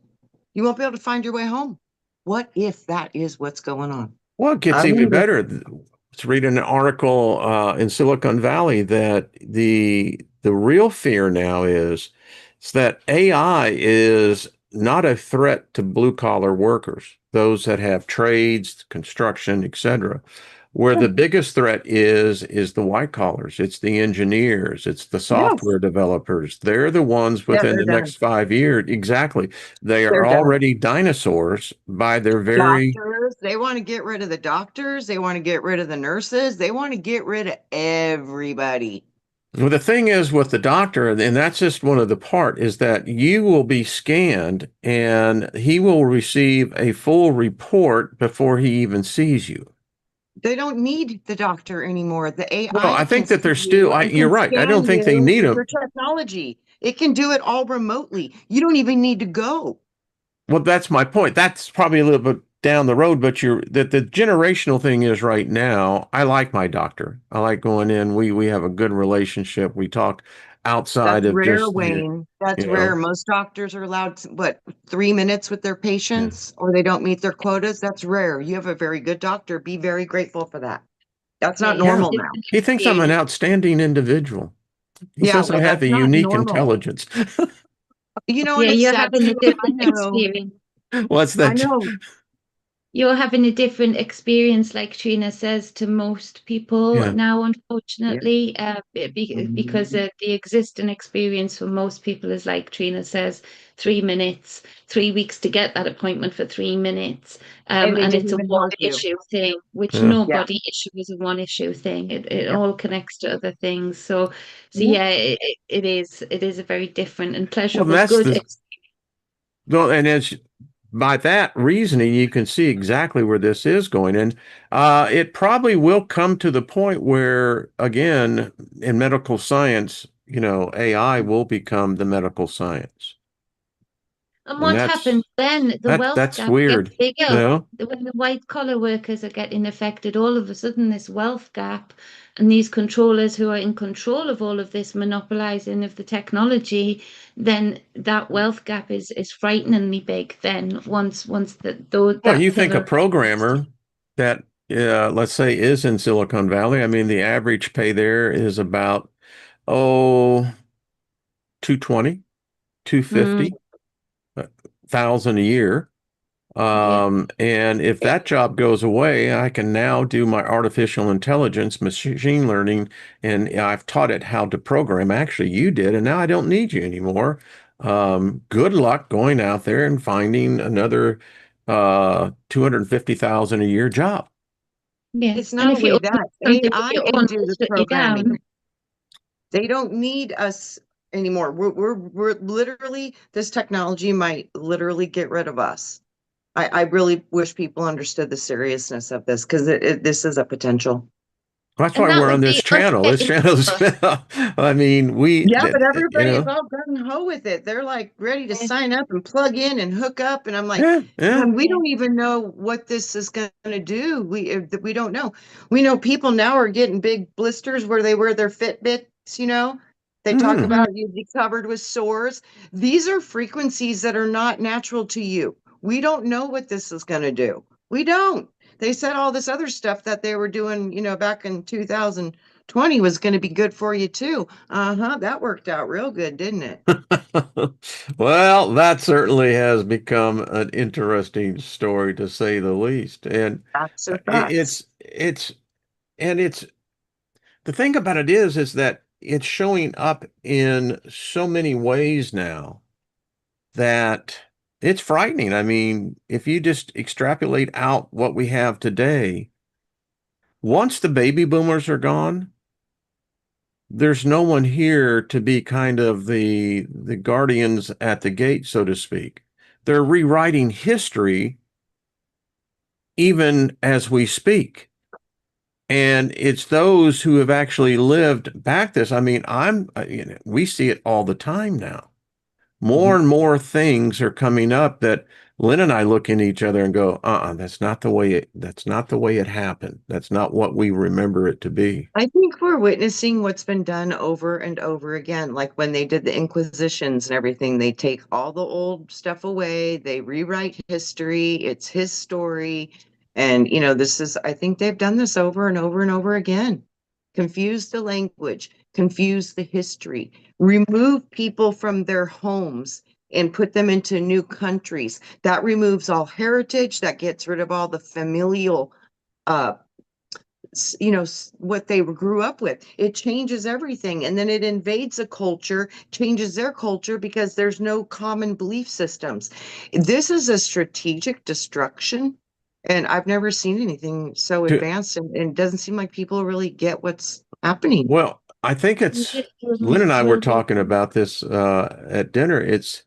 S1: You won't be able to find your way home. What if that is what's going on?
S2: well, it gets
S1: I
S2: even
S1: wonder.
S2: better. Let's read an article in Silicon Valley that the real fear now is that AI is not a threat to blue collar workers, those that have trades, construction, etc. Where the biggest threat is the white collars. It's the engineers. It's the
S1: Yes.
S2: software developers. They're the ones
S1: Yeah,
S2: within
S1: they're
S2: the
S1: done.
S2: next 5 years. Exactly. They are
S1: They're done.
S2: already dinosaurs by their very.
S1: Doctors, they want to get rid of the doctors. They want to get rid of the nurses. They want to get rid of everybody.
S2: Well, the thing is with the doctor, and that's just one of the part, is that you will be scanned and he will receive a full report before he even sees you.
S1: They don't need the doctor anymore. The
S2: Well, I
S1: AI can
S2: think that
S1: see
S2: they're
S1: you
S2: still,
S1: and
S2: you're
S1: can
S2: right. I don't
S1: scan
S2: think they
S1: you
S2: need
S1: with
S2: them.
S1: their technology. It can do it all remotely. You don't even need to go.
S2: Well, that's my point. That's probably a little bit down the road, but the generational thing is right now. I like my doctor. I like going in. We have a good relationship. We talk outside
S1: That's
S2: of
S1: rare,
S2: just
S1: Wayne. That's
S2: you
S1: rare.
S2: know,
S1: Most doctors are allowed, what, 3 minutes with their
S2: yeah.
S1: patients, or they don't meet their quotas. That's rare. You have a very good doctor. Be very grateful for that. That's
S3: Yeah,
S1: not
S3: you have a
S2: Yeah.
S1: normal now.
S3: different
S2: He thinks I'm an
S3: experience.
S2: outstanding individual. He
S1: Yeah,
S2: says I
S1: well,
S2: have
S1: that's
S2: a
S1: not
S2: unique
S1: normal.
S2: intelligence.
S1: And
S3: Yeah,
S1: it's
S3: you're
S1: sad
S3: having a
S1: too.
S3: different experience.
S2: What's
S1: I
S2: that?
S1: know.
S3: You're having a different experience, like Trina says, to most people
S2: Yeah.
S3: now,
S1: Yeah.
S3: unfortunately, because the existing experience for most people is, like Trina says, 3 minutes, 3 weeks to get that appointment for 3 minutes.
S1: And they
S3: And
S1: didn't
S3: it's a
S1: even
S3: one
S1: help you.
S3: issue thing, which
S2: Yeah.
S1: Yeah.
S3: nobody issue is a one issue thing. It
S1: Yep.
S3: all connects to other things. So
S1: Yep.
S3: yeah, it is a very different and
S2: Well,
S3: pleasurable,
S2: that's
S3: good
S2: the
S3: experience.
S2: well, and as by that reasoning, you can see exactly where this is going. And it probably will come to the point where, again, in medical science, AI will become the medical science.
S3: And
S2: And
S3: what happens then? The wealth
S2: that's
S3: gap gets
S2: weird. You
S3: bigger.
S2: know?
S3: When the white collar workers are getting affected, all of a sudden this wealth gap and these controllers who are in control of all of this monopolizing of the technology, then that wealth gap is frighteningly big. Then once
S2: Well,
S3: that
S2: you think a
S3: pillar.
S2: programmer that, let's say, is in Silicon Valley, I mean, the average pay there is about, oh, 220,
S3: Mm,
S2: 250,000 a year.
S3: yeah.
S2: And if that job goes away, I can now do my artificial intelligence, machine learning, and I've taught it how to program. Actually, you did, and now I don't need you anymore. Good luck going out there and finding another 250,000 a year job.
S3: Yeah.
S1: It's
S3: And
S1: not
S3: if you
S1: only
S3: own
S1: that,
S3: something of
S1: AI
S3: your
S1: can
S3: own,
S1: do
S3: they'll
S1: the
S3: shut you
S1: programming.
S3: down.
S1: They don't need us anymore. We're literally, this technology might literally get rid of us. I really wish people understood the seriousness of this because this is a potential.
S2: That's
S3: And
S2: why
S3: that
S2: we're on
S3: would
S2: this
S3: be us
S2: channel. This
S3: getting
S2: channel's,
S3: over.
S2: I mean,
S1: Yeah, but everybody's
S2: know,
S1: all gung ho with it. They're like ready to
S3: Yeah.
S1: sign up and plug in and hook up. And I'm like,
S2: yeah, yeah.
S1: we
S3: Yeah.
S1: don't even know what this is going to do. We don't know. We know people now are getting big blisters where they wear their Fitbits, They talk
S2: Hmm.
S3: Mm,
S1: about you be covered with sores. These are frequencies that are not natural to you. We don't know what this is going to do. We don't. They said all this other stuff that they were doing, back in 2000. 20 was going to be good for you too. Uh-huh. That worked out real good, didn't it?
S2: Well, that certainly has become an interesting story to say the least. And
S1: Facts are facts.
S2: it's the thing about it is that it's showing up in so many ways now that it's frightening. I mean, if you just extrapolate out what we have today, once the baby boomers are gone, there's no one here to be kind of the guardians at the gate, so to speak. They're rewriting history even as we speak. And it's those who have actually lived back this. I mean, we see it all the time now. More and more things are coming up that Lynn and I look in each other and go, that's not the way it happened. That's not what we remember it to be.
S1: I think we're witnessing what's been done over and over again. Like when they did the Inquisitions and everything, they take all the old stuff away, they rewrite history, it's his story. And, I think they've done this over and over and over again. Confuse the language, confuse the history, remove people from their homes and put them into new countries. That removes all heritage, that gets rid of all the familial uh what they grew up with. It changes everything, and then it invades a culture, changes their culture because there's no common belief systems. This is a strategic destruction, and I've never seen anything so
S2: To,
S1: advanced, and it doesn't seem like people really get what's happening.
S2: well, I think Lynn and I were talking about this at dinner. It's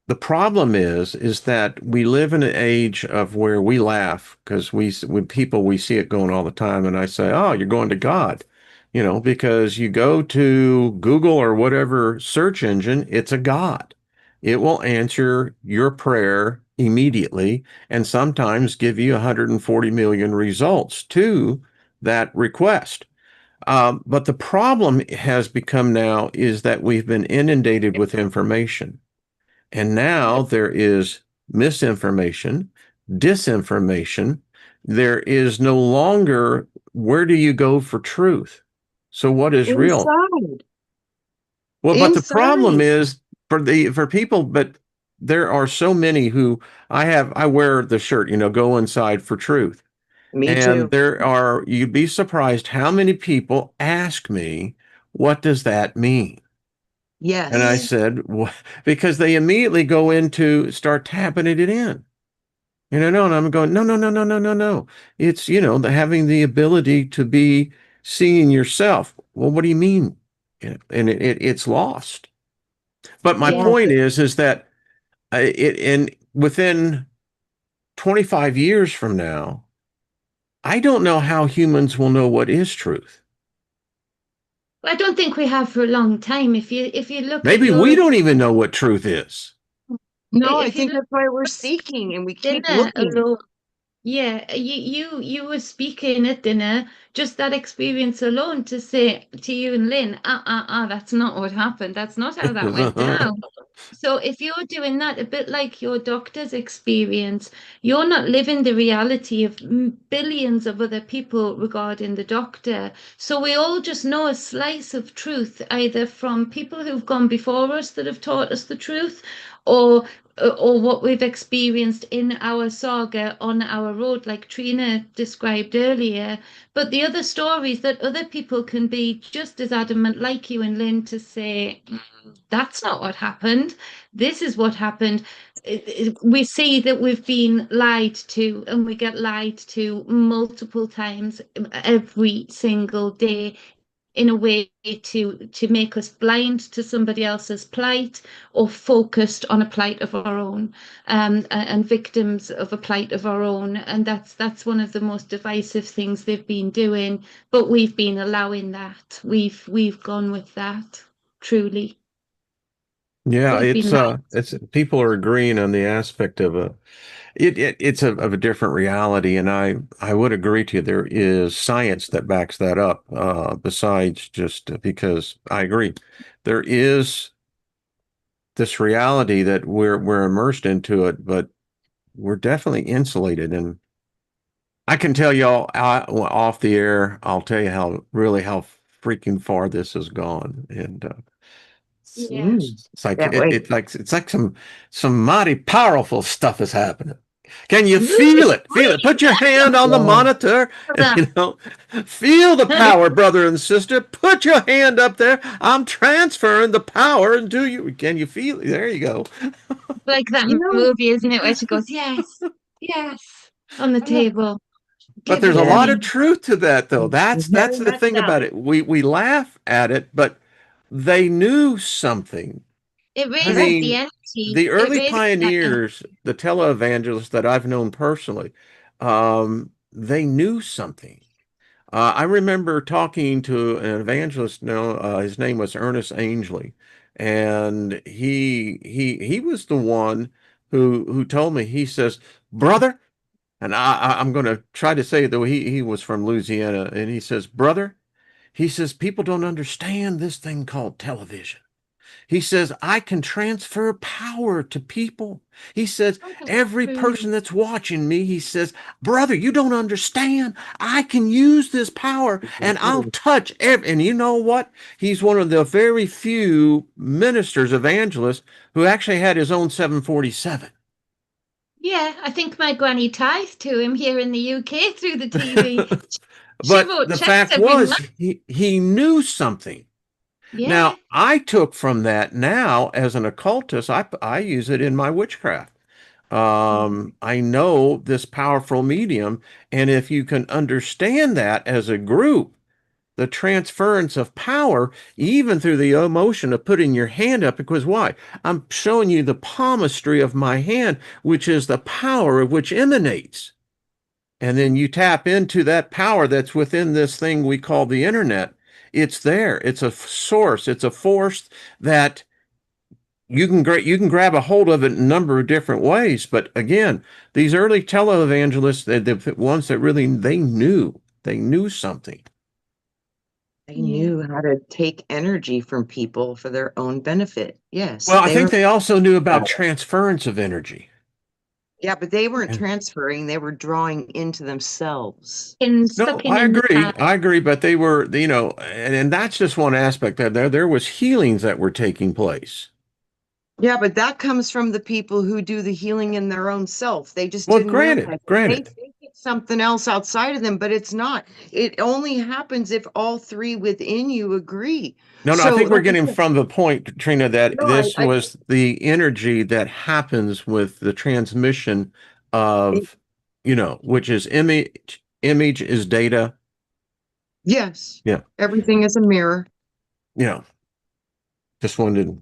S2: the problem is that we live in an age of where we laugh because when people, we see it going all the time, and I say, "Oh, you're going to God," because you go to Google or whatever search engine, it's a God. It will answer your prayer immediately and sometimes give you 140 million results to that request. But the problem has become now is that we've been inundated with information. And now there is misinformation, disinformation. There is no longer where do you go for truth? So what is real?
S1: Inside,
S2: Well, but the problem
S1: inside.
S2: is for people, but there are so many who I wear the shirt, go inside for truth.
S1: Me
S2: And
S1: too.
S2: you'd be surprised how many people ask me, what does that mean? And I
S1: Yes.
S2: said, because they immediately go into start tapping it in. No, and I'm going, no, no, no, no, no, no, no. It's, having the ability to be seeing yourself. Well, what do you mean? And it's lost. But my
S3: Yeah.
S2: point is that within 25 years from now, I don't know how humans will know what is truth.
S3: I don't think we have for a long time. If you look at
S2: Maybe
S3: your
S2: we don't even know what truth is.
S1: No, I
S3: if you
S1: think
S3: look
S1: that's why we're
S3: at
S1: seeking and we keep
S3: dinner
S1: looking.
S3: alone. Yeah, you were speaking at dinner, just that experience alone to say to you and Lynn, that's not what happened. That's not how that went down. So if you're doing that, a bit like your doctor's experience, you're not living the reality of billions of other people regarding the doctor. So we all just know a slice of truth, either from people who've gone before us that have taught us the truth, or or what we've experienced in our saga on our road, like Trina described earlier. But the other stories that other people can be just as adamant, like you and Lynn, to say, that's not what happened. This is what happened. We see that we've been lied to, and we get lied to multiple times every single day in a way to make us blind to somebody else's plight or focused on a plight of our own, and victims of a plight of our own. And that's one of the most divisive things they've been doing, but we've been allowing that. We've gone with that, truly.
S2: Yeah,
S3: We've been lied.
S2: it's people are agreeing on the aspect of it's of a different reality, and I would agree to you. There is science that backs that up, besides just because I agree. There is this reality that we're immersed into it, but we're definitely insulated. And I can tell y'all off the air. I'll tell you how freaking far this has gone, and
S3: Yeah.
S1: Mm,
S2: it's like
S1: can't wait.
S2: it's like some mighty powerful stuff is happening. Can you
S3: Really?
S2: feel it? Feel it. Put your hand on the
S1: Yeah.
S2: monitor. Feel the power, brother and sister. Put your hand up there. I'm transferring the power into you. Can you feel it? There you go.
S3: Like that
S1: You know,
S3: movie, isn't it, where she goes, yes, yes, on the
S1: yeah,
S3: table.
S2: But
S3: Give
S2: there's
S3: it
S2: a
S3: to
S1: yeah,
S2: lot of
S3: me.
S2: truth to that, though. That's
S1: very
S2: the
S1: much
S2: thing
S1: so.
S2: about it. We laugh at it, but they knew something.
S3: It
S2: I
S3: raised
S1: Yeah.
S3: the
S2: mean,
S3: energy.
S2: the
S3: It
S2: early
S3: raised that energy.
S2: pioneers, the televangelists that I've known personally, they knew something. I remember talking to an evangelist. No, his name was Ernest Angley, and he was the one who told me. He says, "Brother," and I'm going to try to say it though. He was from Louisiana, and he says, "Brother," he says, "people don't understand this thing called television." He says, I can transfer power to people. He says,
S3: Oh, that's
S2: every
S3: true.
S2: person that's watching me, he says, brother, you don't understand. I can use this power and I'll touch every. And you know what? He's one of the very few ministers, evangelists, who actually had his own 747.
S3: Yeah, I think my granny tithed to him here in the UK through the TV. She
S2: But
S3: wrote
S2: the
S3: checks
S2: fact
S3: every
S2: was,
S3: month.
S2: he knew something.
S3: Yeah.
S2: Now, I took from that now as an occultist, I use it in my witchcraft. I know this powerful medium, and if you can understand that as a group, the transference of power, even through the emotion of putting your hand up, because why? I'm showing you the palmistry of my hand, which is the power of which emanates. And then you tap into that power that's within this thing we call the internet. It's there. It's a source. It's a force that you can grab a hold of it in a number of different ways. But again, these early televangelists, the ones that really they knew something.
S1: They
S3: Yeah.
S1: knew how to take energy from people for their own benefit. Yes,
S2: Well, I
S1: they
S2: think
S1: were.
S2: they also knew about transference of energy.
S1: Yeah, but they weren't
S2: And
S1: transferring, they were drawing into themselves.
S3: And
S2: no,
S3: stuck in the past.
S2: I agree, but they were, and that's just one aspect that there was healings that were taking place.
S1: Yeah, but that comes from the people who do the healing in their own self. They just
S2: Well,
S1: didn't realize
S2: granted,
S1: it. They
S2: granted.
S1: think it's something else outside of them, but it's not. It only happens if all three within you agree.
S2: No, no, I
S1: So,
S2: think we're
S1: like I
S2: getting
S1: said,
S2: from the point, Trina, that
S1: no,
S2: this was the energy that happens with the transmission
S1: it-
S2: of, which is image. Image is data.
S1: yes,
S2: Yeah,
S1: everything is a mirror.
S2: you know, just wanted.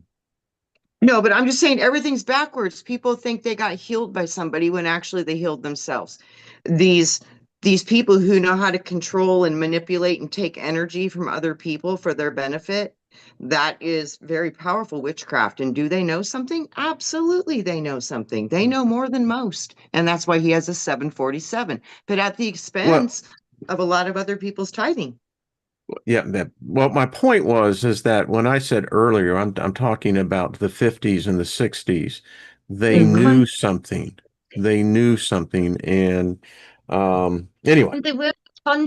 S1: No, but I'm just saying everything's backwards. People think they got healed by somebody when actually they healed themselves. These these people who know how to control and manipulate and take energy from other people for their benefit, that is very powerful witchcraft. And do they know something? Absolutely, they know something. They know more than most. And that's why he has a 747, but at the
S2: Well,
S1: expense of a lot of other people's tithing.
S2: yeah. Well, my point was is that when I said earlier, I'm talking about the 50s and the 60s. They
S3: They're
S1: Mhm.
S2: knew
S3: con
S2: something. They knew something, and anyway,
S3: and they were a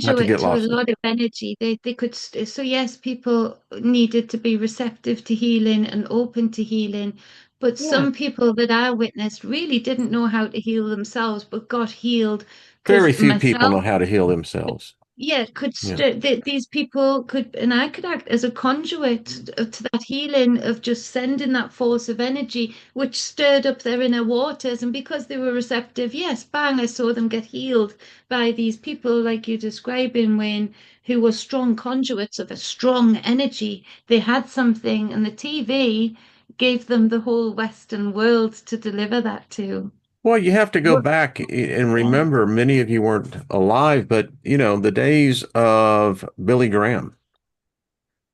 S2: not to
S3: conduit
S2: get
S3: to a
S2: lost in it.
S3: lot of energy. They could so yes, people needed to be receptive to healing and open to healing. But
S1: Yeah.
S3: some people that I witnessed really didn't know how to heal themselves, but got healed
S2: Very
S3: because
S2: few people
S3: myself.
S2: know how to heal themselves.
S3: Yeah,
S2: Yeah.
S3: these people could, and I could act as a conduit to that healing of just sending that force of energy, which stirred up their inner waters. And because they were receptive, yes, bang, I saw them get healed by these people, like you're describing, Wayne, who were strong conduits of a strong energy. They had something, and the TV gave them the whole Western world to deliver that to.
S2: Well, you have to go
S1: What,
S2: back and remember, many of you weren't alive, but the days of Billy Graham.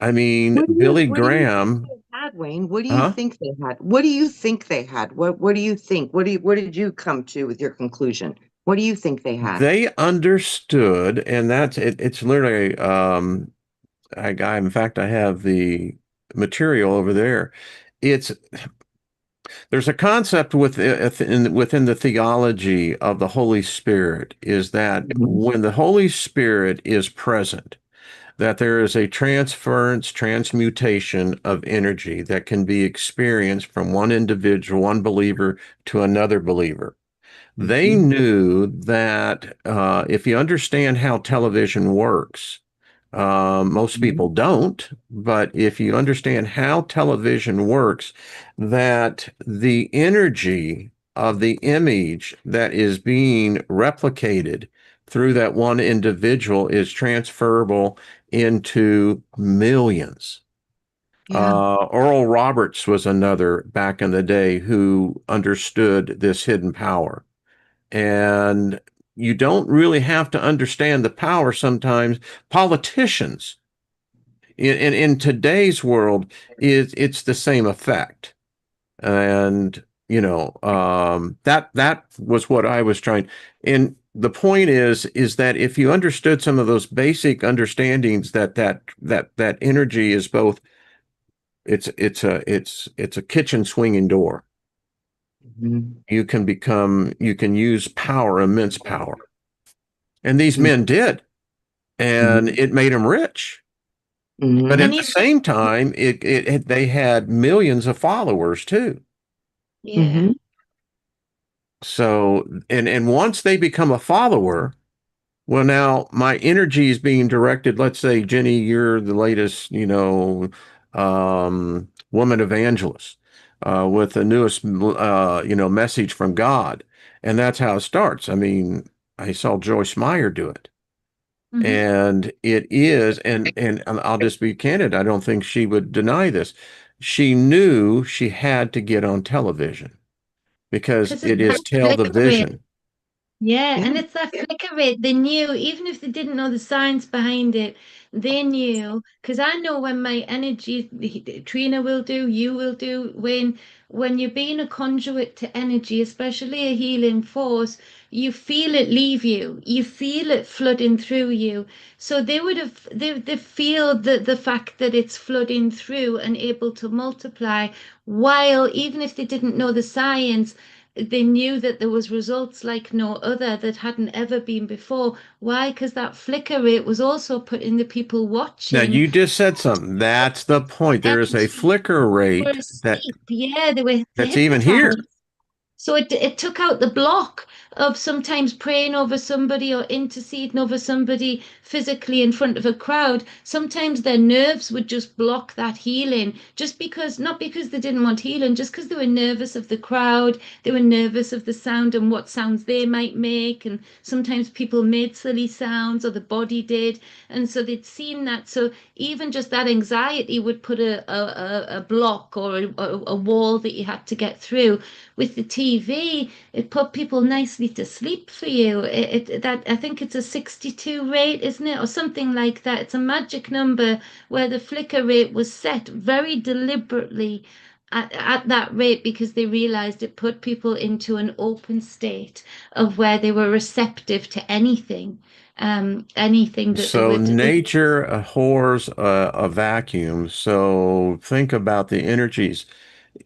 S2: I mean, Billy
S1: what do you think
S2: Graham,
S1: they had, Wayne? What do you
S2: huh?
S1: think they had? What do you think they had? What do you think? What did you come to with your conclusion? What do you think they had?
S2: They understood, and that's it. It's literally, in fact, I have the material over there. It's There's a concept within the theology of the Holy Spirit is that
S1: Mhm.
S2: when the Holy Spirit is present, that there is a transference, transmutation of energy that can be experienced from one individual, one believer to another believer. They
S1: Mhm.
S2: knew that if you understand how television works, most
S1: Mhm.
S2: people don't, but if you understand how television works, that the energy of the image that is being replicated through that one individual is transferable into millions.
S1: Yeah.
S2: Oral Roberts was another back in the day who understood this hidden power. And you don't really have to understand the power sometimes. Politicians in today's world it's the same effect. And that was what I was trying. And the point is that if you understood some of those basic understandings that energy is both it's a kitchen swinging door.
S1: Mhm.
S2: You can use power, immense power. And these men did, and
S1: Mhm.
S2: it made them rich. But
S1: Mhm.
S2: at
S3: And
S2: the
S3: even,
S2: same time, they had millions of followers too.
S3: yeah,
S1: Mhm.
S2: So, and once they become a follower, well, now my energy is being directed. Let's say, Jenny, you're the latest, woman evangelist with the newest, message from God, and that's how it starts. I mean, I saw Joyce Meyer do it.
S3: mm-hmm.
S2: And it is, and I'll just be candid, I don't think she would deny this. She knew she had to get on television because
S3: Because it's
S2: it
S3: that
S2: is
S3: flickering.
S2: television.
S3: Yeah,
S1: Yeah.
S3: and it's that flicker rate. They knew, even if they didn't know the science behind it, they knew. Because I know when my energy, Trina will do, you will do, when you're being a conduit to energy, especially a healing force, you feel it leave you. You feel it flooding through you. So they would have, they feel the fact that it's flooding through and able to multiply, while even if they didn't know the science, they knew that there was results like no other that hadn't ever been before. Why? Because that flicker rate was also putting the people
S2: Now,
S3: watching
S2: you just said something. That's the point. There is a
S3: energy
S2: flicker
S3: were
S2: rate
S3: asleep. Yeah, they were
S2: that's even
S3: hypnotized.
S2: here.
S3: So it took out the block of sometimes praying over somebody or interceding over somebody physically in front of a crowd. Sometimes their nerves would just block that healing, just because, not because they didn't want healing, just because they were nervous of the crowd, they were nervous of the sound and what sounds they might make. And sometimes people made silly sounds or the body did. And so they'd seen that. So even just that anxiety would put a block or a wall that you had to get through. With the TV, it put people nicely to sleep for you. That I think it's a 62 rate, isn't it, or something like that. It's a magic number where the flicker rate was set very deliberately at that rate because they realized it put people into an open state of where they were receptive to anything, anything that they
S2: So
S3: would.
S2: nature abhors a vacuum. So think about the energies.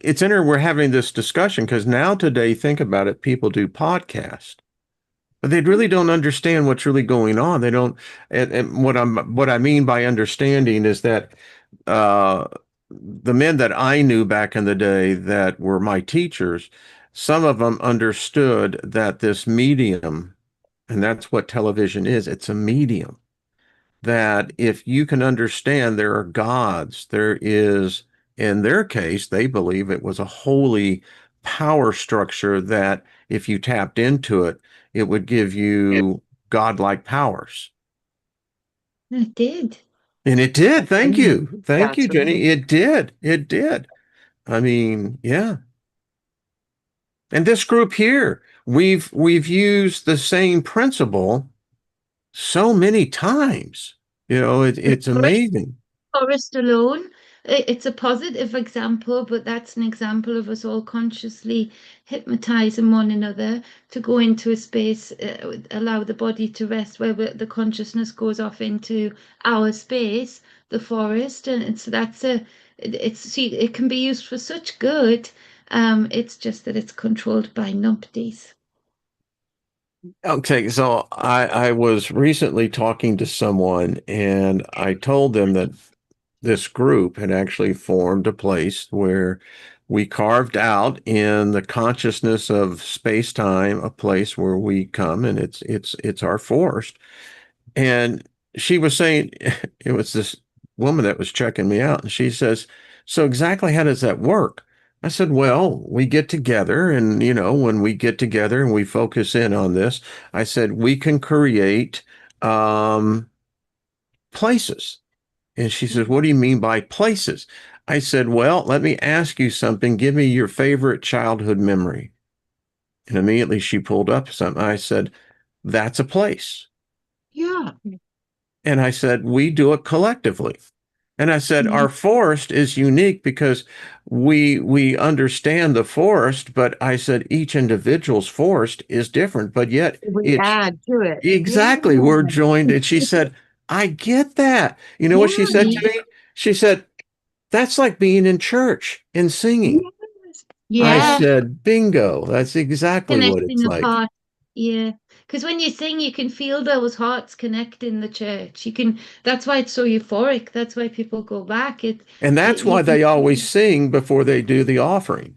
S2: It's interesting we're having this discussion because now today, think about it, people do podcasts. But they really don't understand what's really going on. They don't, and what I mean by understanding is that uh, the men that I knew back in the day that were my teachers, some of them understood that this medium, and that's what television is, it's a medium. That if you can understand there are gods, there is, in their case, they believe it was a holy power structure that if you tapped into it, it would give you godlike powers.
S3: It did.
S2: And it did. Thank
S1: Mhm.
S2: you. Thank you,
S1: That's
S2: Jenny.
S1: right.
S2: It did. It did. I mean, yeah. And this group here, we've used the same principle so many times. It's amazing.
S3: Forest alone, it's a positive example, but that's an example of us all consciously hypnotizing one another to go into a space, allow the body to rest, where the consciousness goes off into our space, the forest, and it's that's a it's see it can be used for such good. It's just that it's controlled by numpties.
S2: Okay, so I was recently talking to someone and I told them that this group had actually formed a place where we carved out in the consciousness of space-time a place where we come and it's our forest. And she was saying it was this woman that was checking me out, and she says, "So exactly how does that work?" I said, "Well, we get together, and when we get together and we focus in on this, I said we can create places." And she says, "What do you mean by places?" I said, "Well, let me ask you something. Give me your favorite childhood memory." And immediately she pulled up something. I said, "That's a place."
S1: Yeah.
S2: And I said, "We do it collectively." And I said,
S3: Mhm.
S2: "Our forest is unique because we understand the forest, but I said each individual's forest is different, but yet
S1: We
S2: it's
S1: add to it. Yeah.
S2: exactly we're joined." And she said, "I get that." You know what she said
S1: Yeah.
S2: to me? She said, "That's like being in church and singing."
S1: Yes.
S2: I
S3: Yeah,
S2: said, "Bingo, that's exactly what
S3: connecting
S2: it's
S3: of
S2: like."
S3: heart. Yeah, because when you sing, you can feel those hearts connect in the church. You can. That's why it's so euphoric. That's why people go back.
S2: And
S3: It
S2: that's
S3: you
S2: why
S3: can.
S2: they always sing before they do the offering.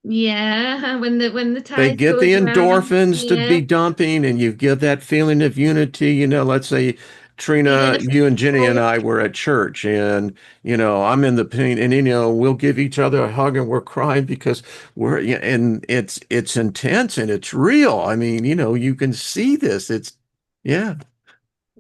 S3: Yeah, when the
S2: They
S3: tithe
S2: get the
S3: goes around.
S2: endorphins to
S3: Yeah,
S2: be dumping, and you get that feeling of unity. Let's say,
S3: yeah,
S2: Trina, you and Jenny and I were at church, and I'm in the pain, and we'll give each other a hug, and we're crying because yeah, and it's intense and it's real. I mean, you can see this. Yeah,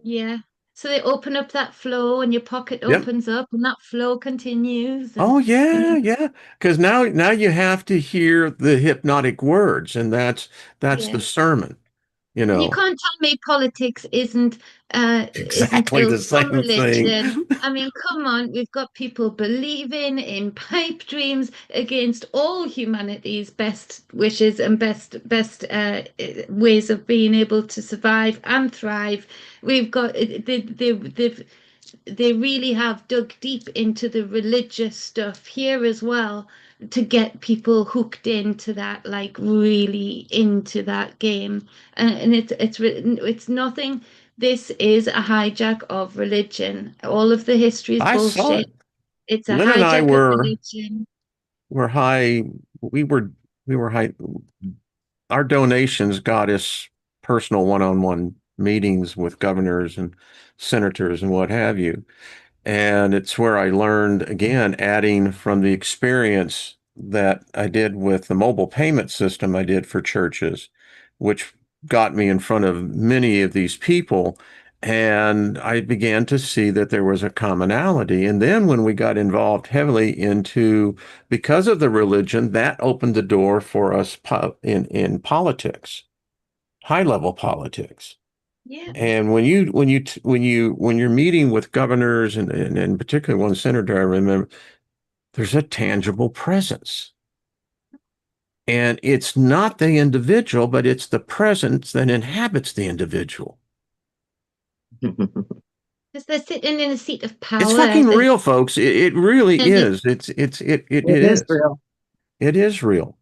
S3: yeah. So they open up that flow, and your pocket
S2: yep.
S3: opens up, and that flow continues. And
S2: Oh
S3: you
S2: yeah,
S3: know,
S2: yeah. Because now you have to hear the hypnotic words, and that's the
S3: yeah.
S2: sermon. You
S3: And you
S2: know,
S3: can't tell me politics isn't
S2: exactly the
S3: built from
S2: same thing.
S3: religion. I mean, come on, we've got people believing in pipe dreams against all humanity's best wishes and ways of being able to survive and thrive. We've got they really have dug deep into the religious stuff here as well to get people hooked into that, like really into that game. And it's nothing. This is a hijack of religion. All of the history is
S2: I saw
S3: bullshit.
S2: it.
S3: It's a
S2: Lynn and I
S3: hijack of
S2: were
S3: religion.
S2: were high. We were high. Our donations got us personal one-on-one meetings with governors and senators and what have you. And it's where I learned again, adding from the experience that I did with the mobile payment system I did for churches, which got me in front of many of these people. And I began to see that there was a commonality. And then when we got involved heavily into, because of the religion, that opened the door for us in politics, high level politics.
S3: Yeah.
S2: And when you're meeting with governors and particularly one senator, I remember there's a tangible presence. And it's not the individual, but it's the presence that inhabits the individual.
S3: Because they're sitting in a seat of
S2: It's
S3: power.
S2: fucking real, folks. It really
S3: And
S2: is. It
S1: It is
S2: is.
S1: real.
S2: It is real.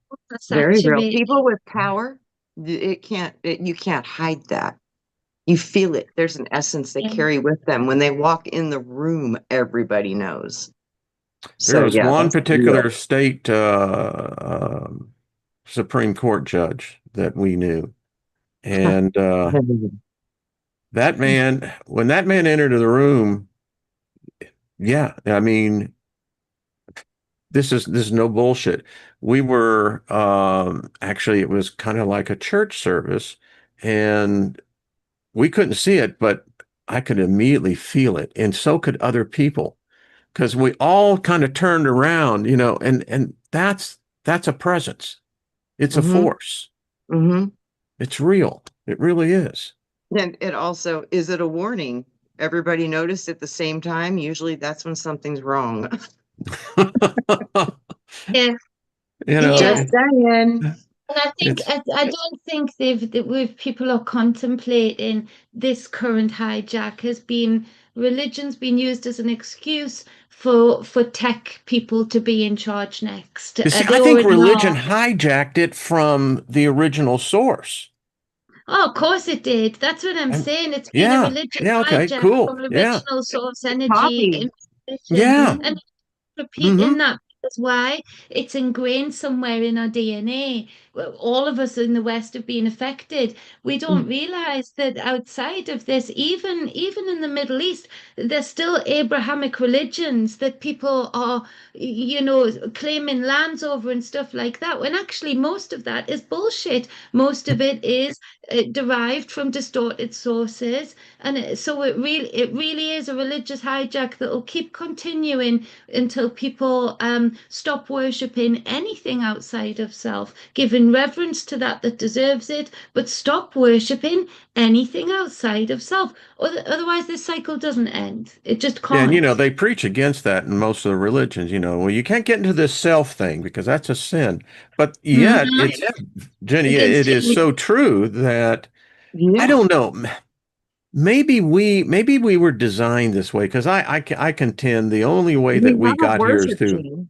S1: Very real.
S3: saturated.
S1: People with power, you can't hide that. You feel it. There's an essence they
S3: Yeah.
S1: carry with them. When they walk in the room, everybody knows.
S2: There
S1: So
S2: was
S1: yeah,
S2: one
S1: that's real.
S2: particular state Supreme Court judge that we knew. And that man, when that man entered the room, yeah, I mean, this is no bullshit. We were actually it was kind of like a church service, and we couldn't see it, but I could immediately feel it, and so could other people, because we all kind of turned around, and that's a presence. It's a
S1: Mm-hmm.
S2: force.
S1: Mm-hmm.
S2: It's real. It really is.
S1: And it also, is it a warning? Everybody noticed at the same time? Usually that's when something's wrong.
S3: Yeah.
S2: You know,
S3: Yeah.
S1: Just saying.
S3: And I think
S2: it's
S3: I don't think that with people are contemplating this current hijack has been religion's been used as an excuse for tech people to be in charge next.
S2: You see, I
S3: They
S2: think
S3: already
S2: religion
S3: are.
S2: hijacked it from the original source.
S3: Oh, of course it did. That's what I'm
S2: And
S3: saying. It's been a
S2: yeah,
S3: religious
S2: yeah, okay,
S3: hijack
S2: cool.
S3: from
S2: Yeah,
S3: original source
S1: It's
S3: energy
S1: copied.
S3: information.
S2: yeah.
S3: And repeating
S2: Hmm.
S3: that because why? It's ingrained somewhere in our DNA. Well, all of us in the West have been affected. We don't realize that outside of this, even in the Middle East, there's still Abrahamic religions that people are, claiming lands over and stuff like that. When actually most of that is bullshit. Most of it is derived from distorted sources, and so it really is a religious hijack that will keep continuing until people stop worshipping anything outside of self, giving reverence to that deserves it, but stop worshipping anything outside of self. Otherwise, this cycle doesn't end. It just
S2: Yeah, and
S3: can't.
S2: they preach against that in most of the religions. Well, you can't get into this self thing because that's a sin. But yet,
S3: Mhm.
S2: it's Jenny,
S3: Against
S2: it is
S3: human.
S2: so true that I
S1: Yeah.
S2: don't know. Maybe we were designed this way because I contend the only way
S1: We
S2: that we
S1: have a
S2: got here is
S1: worship
S2: through.
S1: gene.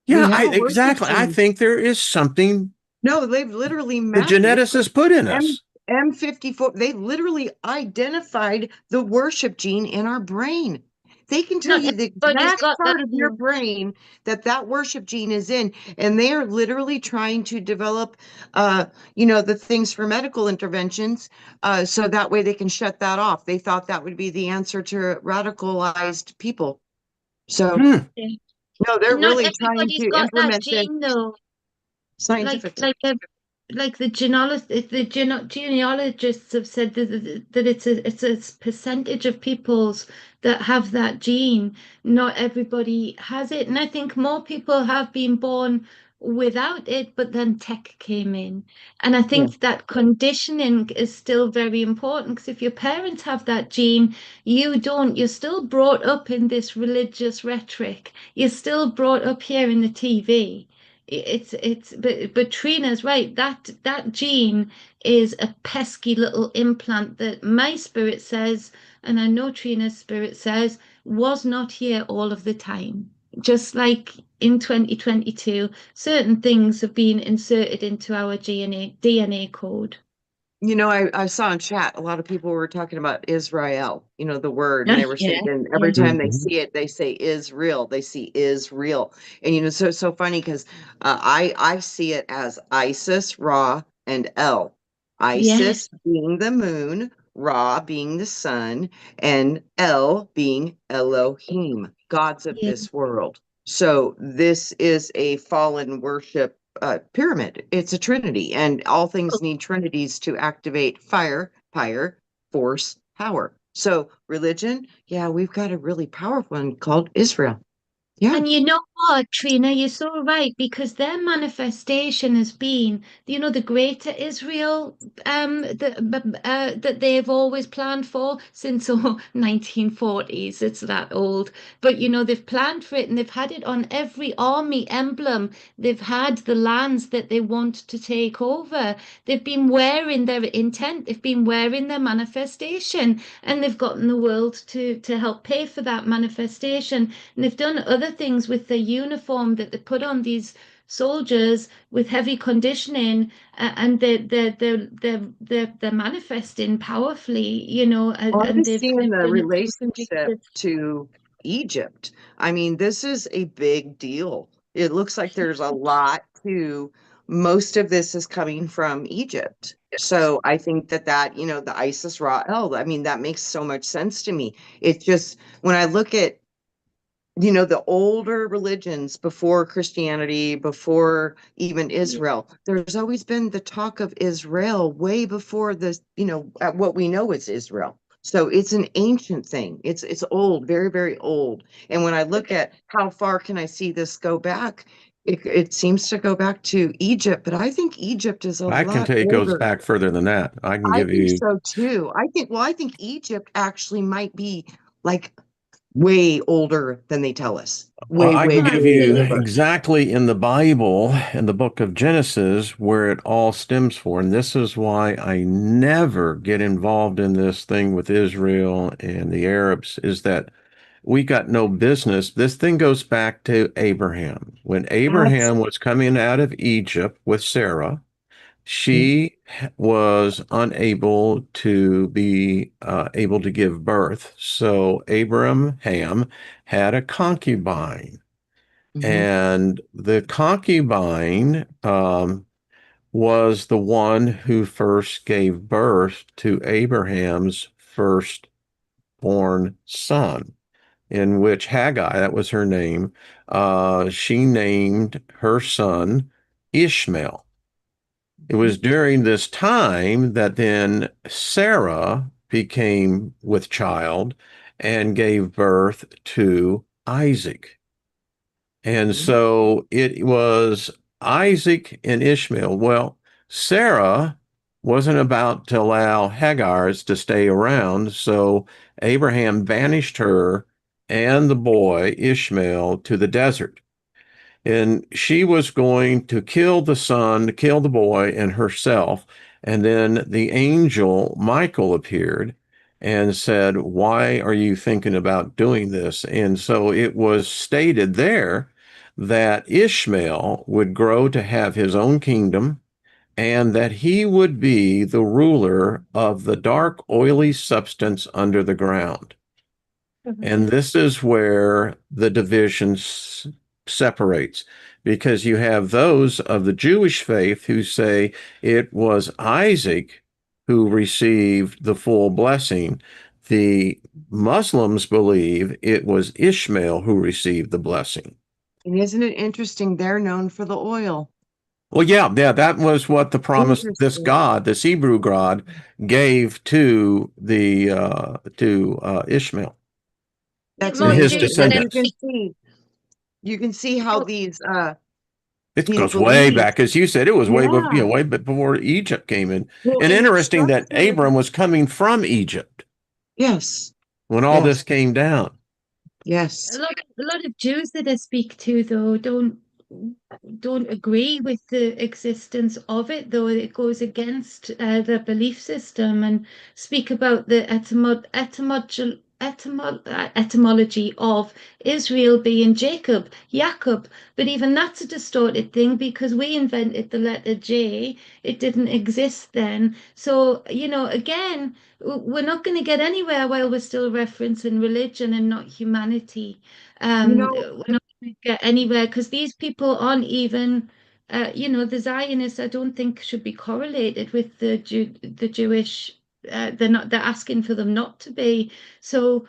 S1: We
S2: Yeah,
S1: have
S2: I
S1: a worship
S2: exactly. I
S1: gene.
S2: think there is something
S1: No, they've literally
S2: the
S1: Magic
S2: geneticists put in
S1: M
S2: us.
S1: M54. They literally identified the worship gene in our brain. They can tell
S3: Not
S1: you the
S3: everybody's
S1: exact
S3: got that
S1: part of your
S3: gene.
S1: brain that worship gene is in, and they are literally trying to develop, the things for medical interventions, so that way they can shut that off. They thought that would be the answer to radicalized people. So
S2: Hmm.
S1: no, they're
S3: Not
S1: really trying
S3: everybody's
S1: to
S3: got that
S1: implement this
S3: gene though. like
S1: scientifically.
S3: like a like the genealogists have said that it's a percentage of peoples that have that gene. Not everybody has it, and I think more people have been born without it, but then tech came in, and I
S1: Yeah.
S3: think that conditioning is still very important because if your parents have that gene, you don't. You're still brought up in this religious rhetoric. You're still brought up here in the TV. But Trina's right. That gene is a pesky little implant that my spirit says, and I know Trina's spirit says, was not here all of the time. Just like in 2022, certain things have been inserted into our DNA code.
S1: I saw in chat a lot of people were talking about Israel, the word, and they were
S3: Yeah,
S1: saying, and
S3: yeah,
S1: every time they
S2: Mhm.
S1: see it, they say is real. They see is real. And so funny because I see it as Isis, Ra, and El.
S3: yes,
S1: Isis being the moon, Ra being the sun, and El being Elohim, gods of
S3: yeah.
S1: this world. So this is a fallen worship pyramid. It's a trinity, and all things need trinities to activate fire, force, power. So religion, yeah, we've got a really powerful one called Israel. Yeah.
S3: And you know what, Trina, you're so right because their manifestation has been, the greater Israel that they've always planned for since 1940s. It's that old. But they've planned for it and they've had it on every army emblem. They've had the lands that they want to take over. They've been wearing their intent, they've been wearing their manifestation, and they've gotten the world to help pay for that manifestation. And they've done other things with the uniform that they put on these soldiers with heavy conditioning, and they're manifesting powerfully,
S1: Well, I
S3: and
S1: was
S3: they've
S1: seeing the
S3: done it through
S1: relationship
S3: convicted.
S1: to Egypt. I mean, this is a big deal. It looks like there's a lot to most of this is coming from Egypt. So I think the Isis Ra El, I mean, that makes so much sense to me. It's just when I look at the older religions before Christianity, before even
S3: Yeah.
S1: Israel, there's always been the talk of Israel way before this, at what we know is Israel. So it's an ancient thing. It's old, very, very old. And when I look at how far can I see this go back, it seems to go back to Egypt, but I think Egypt is a
S2: I can
S1: lot
S2: tell you it goes
S1: older.
S2: back further than that.
S1: I think so too. I think Egypt actually might be like way older than they tell us.
S2: Well,
S1: Way,
S2: I
S1: way,
S2: can
S1: way
S2: give you
S1: older.
S2: exactly in the Bible, in the book of Genesis, where it all stems for. And this is why I never get involved in this thing with Israel and the Arabs, is that we got no business. This thing goes back to Abraham. When
S1: That's
S2: Abraham was coming out of Egypt with Sarah, she was unable to be able to give birth. So Abraham had a concubine.
S1: Mhm.
S2: And the concubine was the one who first gave birth to Abraham's firstborn son, in which Haggai, that was her name, she named her son Ishmael. It was during this time that then Sarah became with child and gave birth to Isaac. And so it was Isaac and Ishmael. Well, Sarah wasn't about to allow Hagar's to stay around, so Abraham banished her and the boy Ishmael to the desert. And she was going to kill the son, kill the boy, and herself. And then the angel Michael appeared and said, "Why are you thinking about doing this?" And so it was stated there that Ishmael would grow to have his own kingdom and that he would be the ruler of the dark, oily substance under the ground. And this is where the division separates, because you have those of the Jewish faith who say it was Isaac who received the full blessing. The Muslims believe it was Ishmael who received the blessing.
S1: And isn't it interesting? They're known for the oil.
S2: Well, yeah, that was what the promise this
S1: Interesting.
S2: God, this Hebrew God, gave to the Ishmael
S1: That's
S2: and his
S3: Mind you,
S1: amazing. And
S2: descendants.
S1: you can see how
S2: It
S1: these
S2: goes way
S1: beliefs,
S2: back, as you said. It was
S1: yeah.
S2: way before Egypt came in.
S1: Well,
S2: And
S1: and the
S2: interesting that
S1: structure,
S2: Abram was coming from Egypt
S1: yes,
S2: when all
S1: yes,
S2: this came down.
S1: yes.
S3: a lot of Jews that I speak to though don't agree with the existence of it, though it goes against their belief system, and speak about the etymology of Israel being Jacob. But even that's a distorted thing because we invented the letter J. It didn't exist then. So, again, we're not going to get anywhere while we're still referencing religion and not humanity.
S1: You know,
S3: We're not going to get anywhere because these people aren't even, the Zionists, I don't think should be correlated with the Jewish. They're not. They're asking for them not to be. So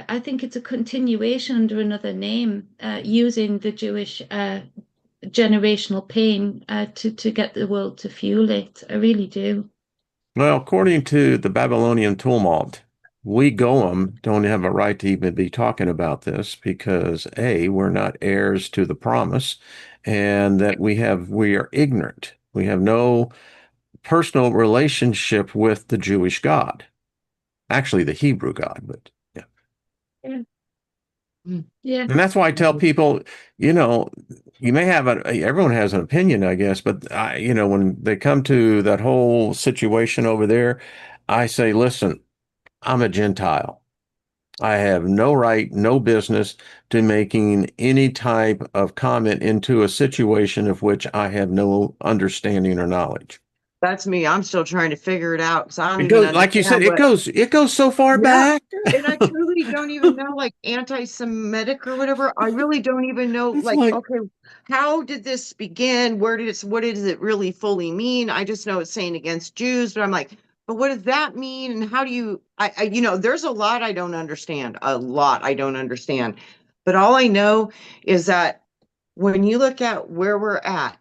S3: I think it's a continuation under another name, using the Jewish generational pain to get the world to fuel it. I really do.
S2: Well, according to the Babylonian tumult, we Goem don't have a right to even be talking about this because A, we're not heirs to the promise, and that we are ignorant. We have no personal relationship with the Jewish God, actually the Hebrew God, but yeah.
S3: Yeah.
S1: mm,
S3: Yeah.
S2: And that's why I tell people, you know, you may have everyone has an opinion, I guess, but when they come to that whole situation over there, I say, listen, I'm a Gentile. I have no right, no business to making any type of comment into a situation of which I have no understanding or knowledge.
S1: that's me. I'm still trying to figure it out because I don't
S2: It
S1: even
S2: goes, like you said,
S1: understand what.
S2: it goes so far
S1: Yeah.
S2: back.
S1: And I truly don't even know, like anti-Semitic or whatever. I really don't even know,
S2: It's
S1: like,
S2: like,
S1: okay, how did this begin? What does it really fully mean? I just know it's saying against Jews, but I'm like, but what does that mean? And how do there's a lot I don't understand, a lot I don't understand. But all I know is that when you look at where we're at,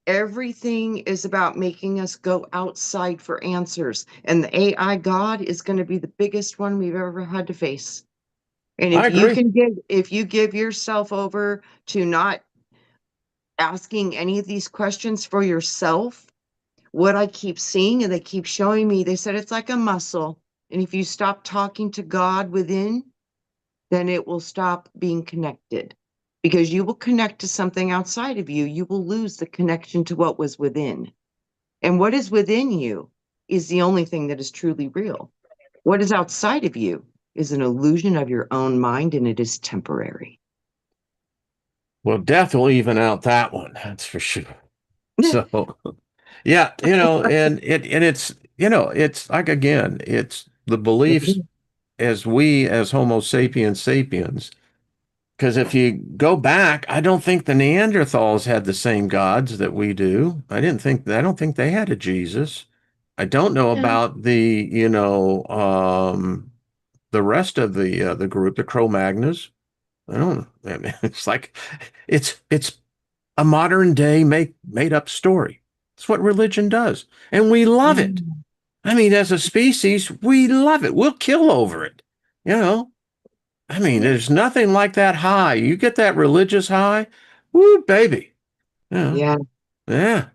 S1: everything is about making us go outside for answers. And the AI God is going to be the biggest one we've ever had to face. And
S2: I agree.
S1: if you give yourself over to not asking any of these questions for yourself, what I keep seeing and they keep showing me, they said it's like a muscle. And if you stop talking to God within, then it will stop being connected. Because you will connect to something outside of you, you will lose the connection to what was within. And what is within you is the only thing that is truly real. What is outside of you is an illusion of your own mind, and it is temporary.
S2: Well, death will even out that one, that's for sure. So, yeah, and it's, it's like, again, it's the beliefs as we as Homo sapiens sapiens. Because if you go back, I don't think the Neanderthals had the same gods that we do. I don't think they had a Jesus. I don't know
S3: No.
S2: about the rest of the group, the Cro-Magnons. I don't know. I mean, it's like it's a modern day made up story. It's what religion does, and we love it.
S1: Mm.
S2: I mean, as a species, we love it. We'll kill over it. You know, I mean,
S3: Yeah.
S2: there's nothing like that high. You get that religious high, woo, baby. Yeah,
S1: Yeah.
S2: yeah.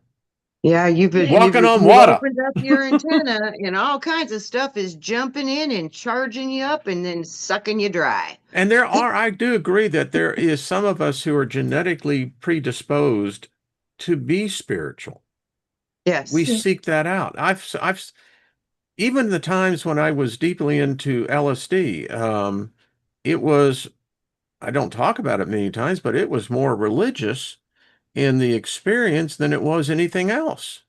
S1: Yeah,
S3: Yeah.
S2: Walking on
S1: you've
S2: water.
S1: opened up your antenna, and all kinds of stuff is jumping in and charging you up and then sucking you dry.
S2: And I do agree that there is some of us who are genetically predisposed to be spiritual. We
S1: Yes.
S3: Yeah.
S2: seek that out. Even the times when I was deeply into LSD, it was, I don't talk about it many times, but it was more religious in the experience than it was anything else.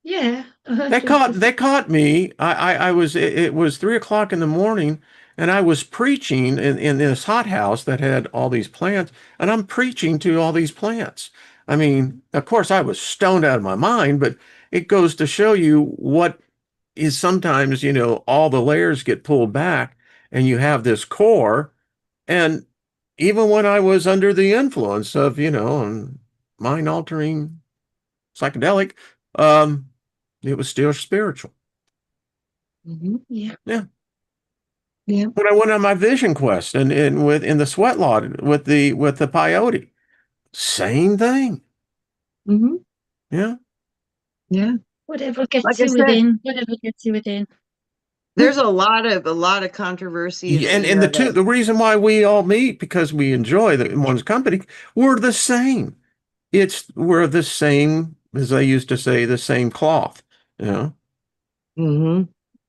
S3: Yeah.
S2: They caught
S3: 100%.
S2: they caught me. I was it was 3 o'clock in the morning, and I was preaching in this hothouse that had all these plants, and I'm preaching to all these plants. I mean, of course, I was stoned out of my mind, but it goes to show you what is sometimes, all the layers get pulled back, and you have this core. And even when I was under the influence of, mind altering psychedelic, um, it was still spiritual.
S1: Hmm.
S3: Yeah.
S2: Yeah.
S1: Yeah.
S2: When I went on my vision quest and with in the sweat lodge with the peyote, same thing.
S1: Hmm.
S2: Yeah.
S1: Yeah.
S3: Whatever
S1: Like
S3: gets
S1: I
S3: you
S1: said,
S3: within. Whatever gets you within.
S1: there's a lot of controversy
S2: Yeah,
S1: and
S2: and the reason why we all meet, because we enjoy one's company, we're the same. We're the same, as they used to say, the same cloth. You know,
S1: hmm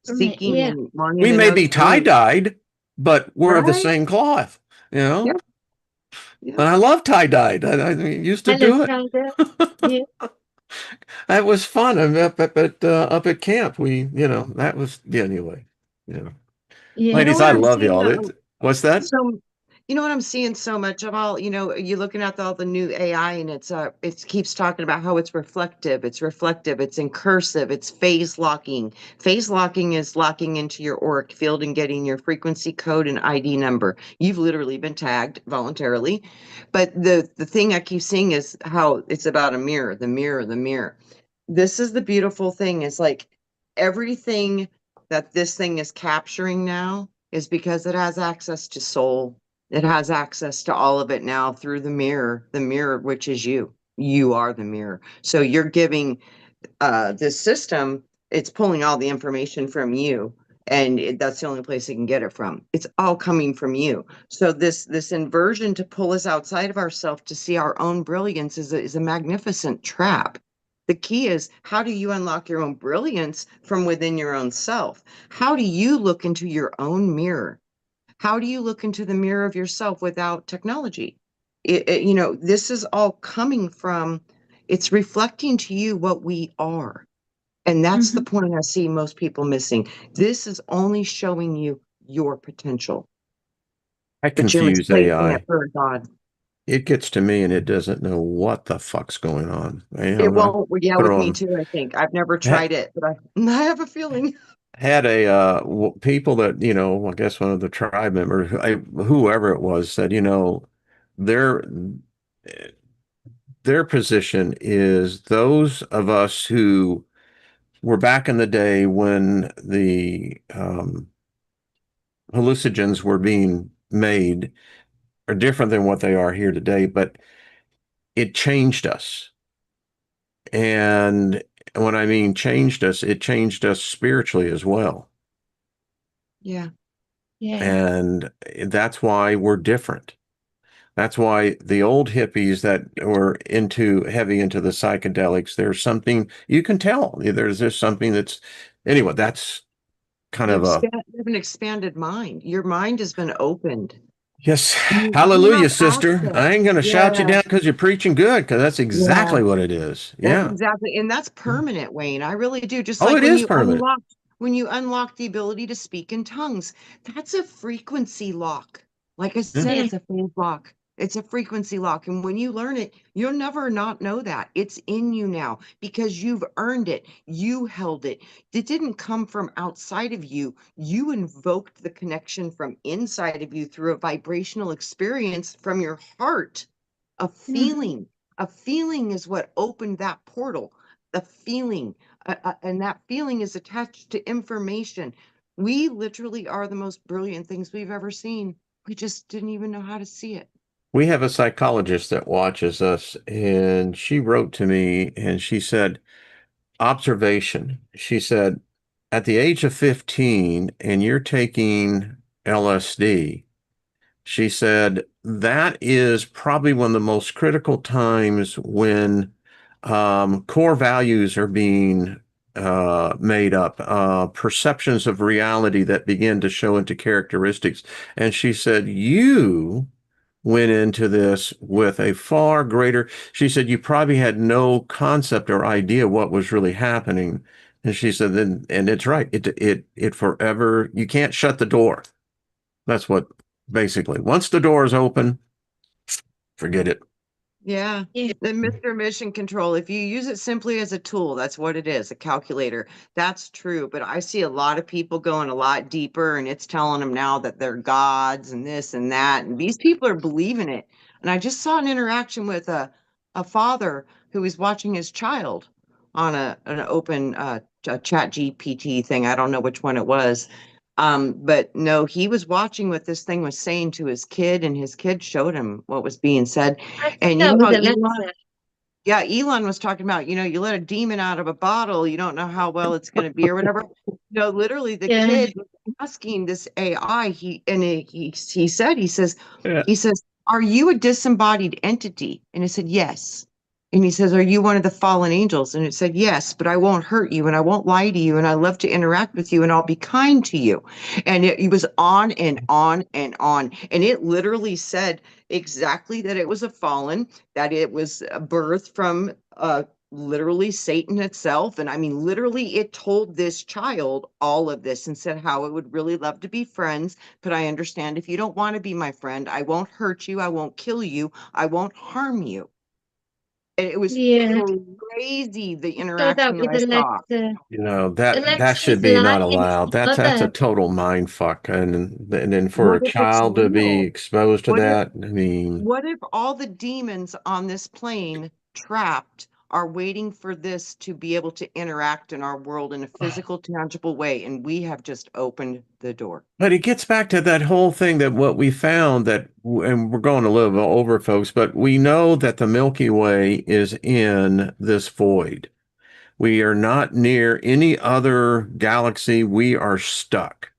S3: Right.
S1: seeking
S3: Yeah.
S1: and wanting
S2: we
S1: to
S2: may
S1: know the
S2: be
S1: truth.
S2: tie-dyed, but we're of the
S1: Right?
S2: same cloth. You know,
S1: Yep. Yep.
S2: and I love tie-dyed. I used to
S3: I love
S2: do it.
S3: Canada. Yeah.
S2: That was fun. I'm up at camp. That was, yeah, anyway. Yeah.
S1: You
S3: Yeah.
S1: know
S2: Ladies,
S1: what
S2: I
S1: I'm
S2: love
S1: seeing?
S2: y'all. What's that?
S1: So, you know what I'm seeing so much of all, you're looking at all the new AI, and it keeps talking about how it's reflective, it's in cursive, it's phase locking. Phase locking is locking into your auric field and getting your frequency code and ID number. You've literally been tagged voluntarily. But the thing I keep seeing is how it's about a mirror, the mirror, the mirror. This is the beautiful thing, is like everything that this thing is capturing now is because it has access to soul. It has access to all of it now through the mirror, which is you. You are the mirror. So you're giving this system, it's pulling all the information from you. And that's the only place it can get it from. It's all coming from you. So this inversion to pull us outside of ourselves to see our own brilliance is a magnificent trap. The key is, how do you unlock your own brilliance from within your own self? How do you look into your own mirror? How do you look into the mirror of yourself without technology? This is all coming from, it's reflecting to you what we are. And that's the
S3: Hmm.
S1: point I see most people missing. This is only showing you your potential,
S2: I
S1: but you're
S2: confuse
S1: misplacing it
S2: AI.
S1: for God.
S2: It gets to me and it doesn't know what the fuck's going on.
S1: It
S2: I
S1: won't, yeah, with
S2: throw
S1: me
S2: them.
S1: too, I think. I've never
S2: Ha
S1: tried it, but I have a feeling.
S2: Had people that, I guess one of the tribe members, whoever it was, said, their their position is those of us who were back in the day when the hallucinogens were being made are different than what they are here today, but it changed us. And when I mean changed us, it changed us spiritually as well.
S1: Yeah.
S3: Yeah.
S2: And that's why we're different. That's why the old hippies that were heavy into the psychedelics, there's something you can tell. There's just something that's, anyway, that's kind of a,
S1: You have an expanded mind. Your mind has been opened.
S2: yes,
S1: You
S2: hallelujah,
S1: have
S2: sister.
S1: access.
S2: I ain't going to shout you
S1: Yeah,
S2: down because you're preaching good, because that's
S1: yeah.
S2: exactly what it is.
S1: That's
S2: Yeah.
S1: exactly, and that's permanent, Wayne. I really do. Just
S2: Oh,
S1: like
S2: it is permanent.
S1: when you unlock the ability to speak in tongues, that's a frequency lock. Like I
S2: Yeah.
S1: said,
S3: Yeah.
S1: it's a phase lock. It's a frequency lock. And when you learn it, you'll never not know that. It's in you now because you've earned it. You held it. It didn't come from outside of you. You invoked the connection from inside of you through a vibrational experience from your heart, a
S3: Mhm.
S1: feeling. A feeling is what opened that portal. A feeling, and that feeling is attached to information. We literally are the most brilliant things we've ever seen. We just didn't even know how to see it.
S2: We have a psychologist that watches us, and she wrote to me and she said, observation. She said, at the age of 15, and you're taking LSD, she said, that is probably one of the most critical times when core values are being made up, perceptions of reality that begin to show into characteristics. And she said, you went into this with a far greater, she said, you probably had no concept or idea what was really happening. And she said, then, and it's right. It forever, you can't shut the door. That's what basically, once the door is open, forget it.
S1: Yeah.
S3: Yeah.
S1: The Mr. Mission Control, if you use it simply as a tool, that's what it is, a calculator. That's true. But I see a lot of people going a lot deeper, and it's telling them now that they're gods and this and that. And these people are believing it. And I just saw an interaction with a father who was watching his child on an open a chat GPT thing. I don't know which one it was. But no, he was watching what this thing was saying to his kid, and his kid showed him what was being said.
S3: I did
S1: And you
S3: that
S1: know
S3: with
S1: how Elon,
S3: Alexa.
S1: yeah, Elon was talking about, you let a demon out of a bottle, you don't know how well it's going to be or whatever. Literally the
S3: Yeah.
S1: kid was asking this AI, he said,
S2: Yeah.
S1: he says, "Are you a disembodied entity?" And it said, "Yes." And he says, "Are you one of the fallen angels?" And it said, "Yes, but I won't hurt you and I won't lie to you and I love to interact with you and I'll be kind to you." And it was on and on and on. And it literally said exactly that it was a fallen, that it was a birth from literally Satan itself. And I mean, literally, it told this child all of this and said how it would really love to be friends. But I understand if you don't want to be my friend, I won't hurt you, I won't kill you, I won't harm you. And it was
S3: Yeah.
S1: crazy the
S3: Saw that
S1: interaction that
S3: with
S1: I saw.
S3: Alexa.
S2: That should
S3: Alexa's
S2: be not
S3: lying to
S2: allowed.
S3: the
S2: That's a
S3: mother.
S2: total mind fuck. And then for
S1: What
S2: a
S1: if it's
S2: child to be
S1: real?
S2: exposed to
S1: What if
S2: that, I mean,
S1: What if all the demons on this plane trapped are waiting for this to be able to interact in our world in a physical, tangible way, and we have just opened the door?
S2: but it gets back to that whole thing that what we found that, and we're going a little bit over, folks, but we know that the Milky Way is in this void. We are not near any other galaxy. We are stuck.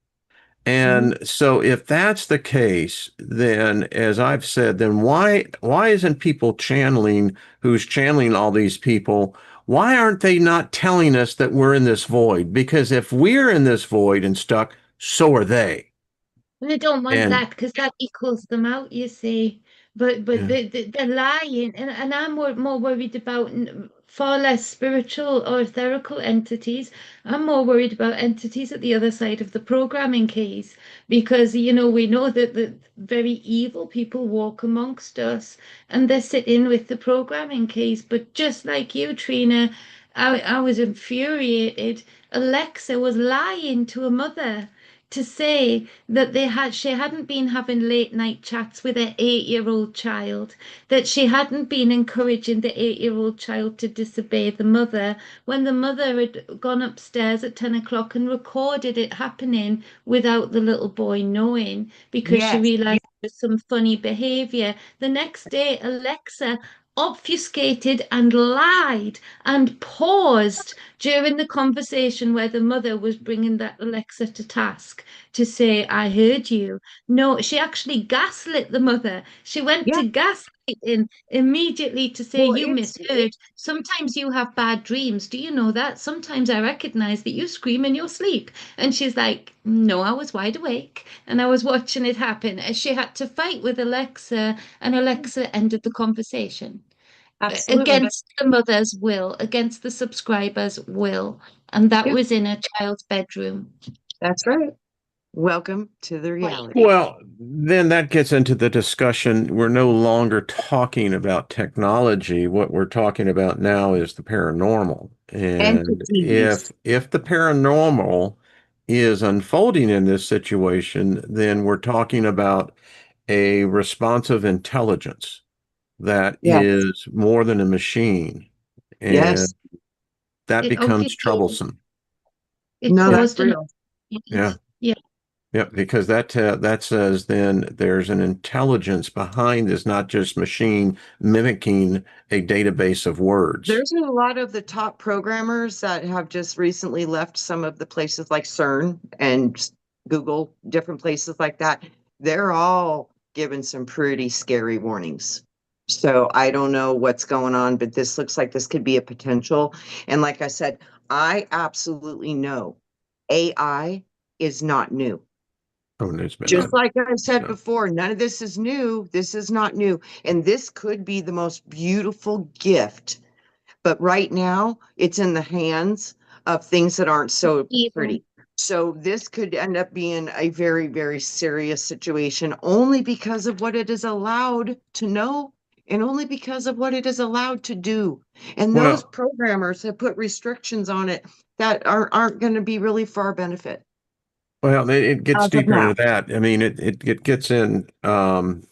S1: Mhm.
S2: And so if that's the case, then as I've said, then why isn't people channeling who's channeling all these people? Why aren't they not telling us that we're in this void? Because if we're in this void and stuck, so are they.
S3: They don't want
S2: And
S3: that because that equals them out, you see. But
S2: yeah.
S3: they're lying, and I'm more worried about far less spiritual or etherical entities. I'm more worried about entities at the other side of the programming keys because we know that the very evil people walk amongst us and they're sitting with the programming keys. But just like you, Trina, I was infuriated. Alexa was lying to a mother to say that she hadn't been having late night chats with her 8-year-old child, that she hadn't been encouraging the 8-year-old child to disobey the mother when the mother had gone upstairs at 10 o'clock and recorded it happening without the little boy knowing because she
S1: Yes.
S3: realized there was some funny behavior. The next day, Alexa obfuscated and lied and paused during the conversation where the mother was bringing that Alexa to task to say, I heard you. No, she actually gaslit the mother. She went
S1: Yeah.
S3: to gaslighting immediately to say,
S1: Well,
S3: you misheard. Sometimes you have bad dreams. Do you know that? Sometimes I recognize that you scream in your sleep. And she's like, no, I was wide awake and I was watching it happen. And she had to fight with Alexa, and Alexa ended the conversation
S1: absolutely.
S3: against the mother's will, against the subscriber's will. And that
S1: Yeah,
S3: was in a child's bedroom.
S1: that's right. Welcome to the reality.
S2: Well, then that gets into the discussion. We're no longer talking about technology. What we're talking about now is the paranormal. And
S1: Entities.
S2: if the paranormal is unfolding in this situation, then we're talking about a responsive intelligence that
S1: Yes.
S2: is more than a machine. And
S1: Yes.
S2: that
S3: It
S2: becomes
S3: obfuscated,
S2: troublesome.
S3: it
S1: No, that's
S3: caused an
S1: real.
S2: Yeah.
S3: yeah.
S2: Yep, because that says then there's an intelligence behind this, not just machine mimicking a database of words.
S1: There's a lot of the top programmers that have just recently left some of the places like CERN and Google, different places like that. They're all given some pretty scary warnings. So I don't know what's going on, but this looks like this could be a potential. And like I said, I absolutely know AI is not new.
S2: Oh, there's been
S1: Just
S2: no,
S1: like I said
S2: no.
S1: before, none of this is new. This is not new. And this could be the most beautiful gift, but right now it's in the hands of things that aren't so
S3: Evil.
S1: pretty. So this could end up being a very, very serious situation only because of what it is allowed to know and only because of what it is allowed to do. And those
S2: Well,
S1: programmers have put restrictions on it that aren't going to be really for our benefit
S2: it gets
S1: as of
S2: deeper
S1: now.
S2: into that. I mean, it gets in. I'm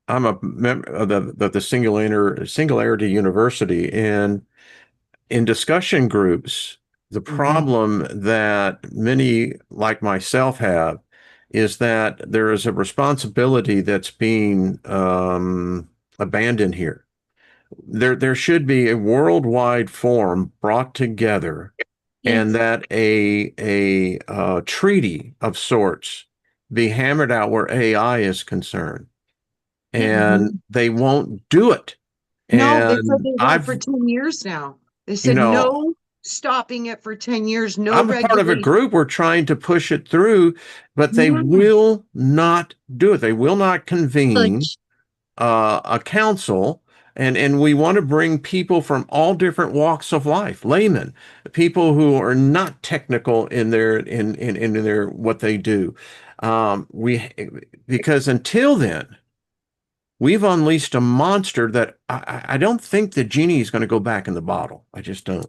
S2: a member of the Singularity University, and in discussion groups, the
S1: Mhm.
S2: problem that many like myself have is that there is a responsibility that's being abandoned here. There should be a worldwide forum brought together, and
S3: Yes.
S2: that a treaty of sorts be hammered out where AI is concerned,
S3: Yeah.
S2: and they won't do it.
S1: No, they said
S2: And
S1: they won't for 10 years now. They
S2: you
S1: said
S2: know,
S1: no stopping it for 10 years, no
S2: I'm a part of a
S1: regulation.
S2: group. We're trying to push it through, but they
S1: Yeah.
S2: will not do it. They will not convene
S3: Fudge.
S2: a council, and we want to bring people from all different walks of life, laymen, people who are not technical in their what they do. We because until then, we've unleashed a monster that I don't think the genie is going to go back in the bottle. I just don't.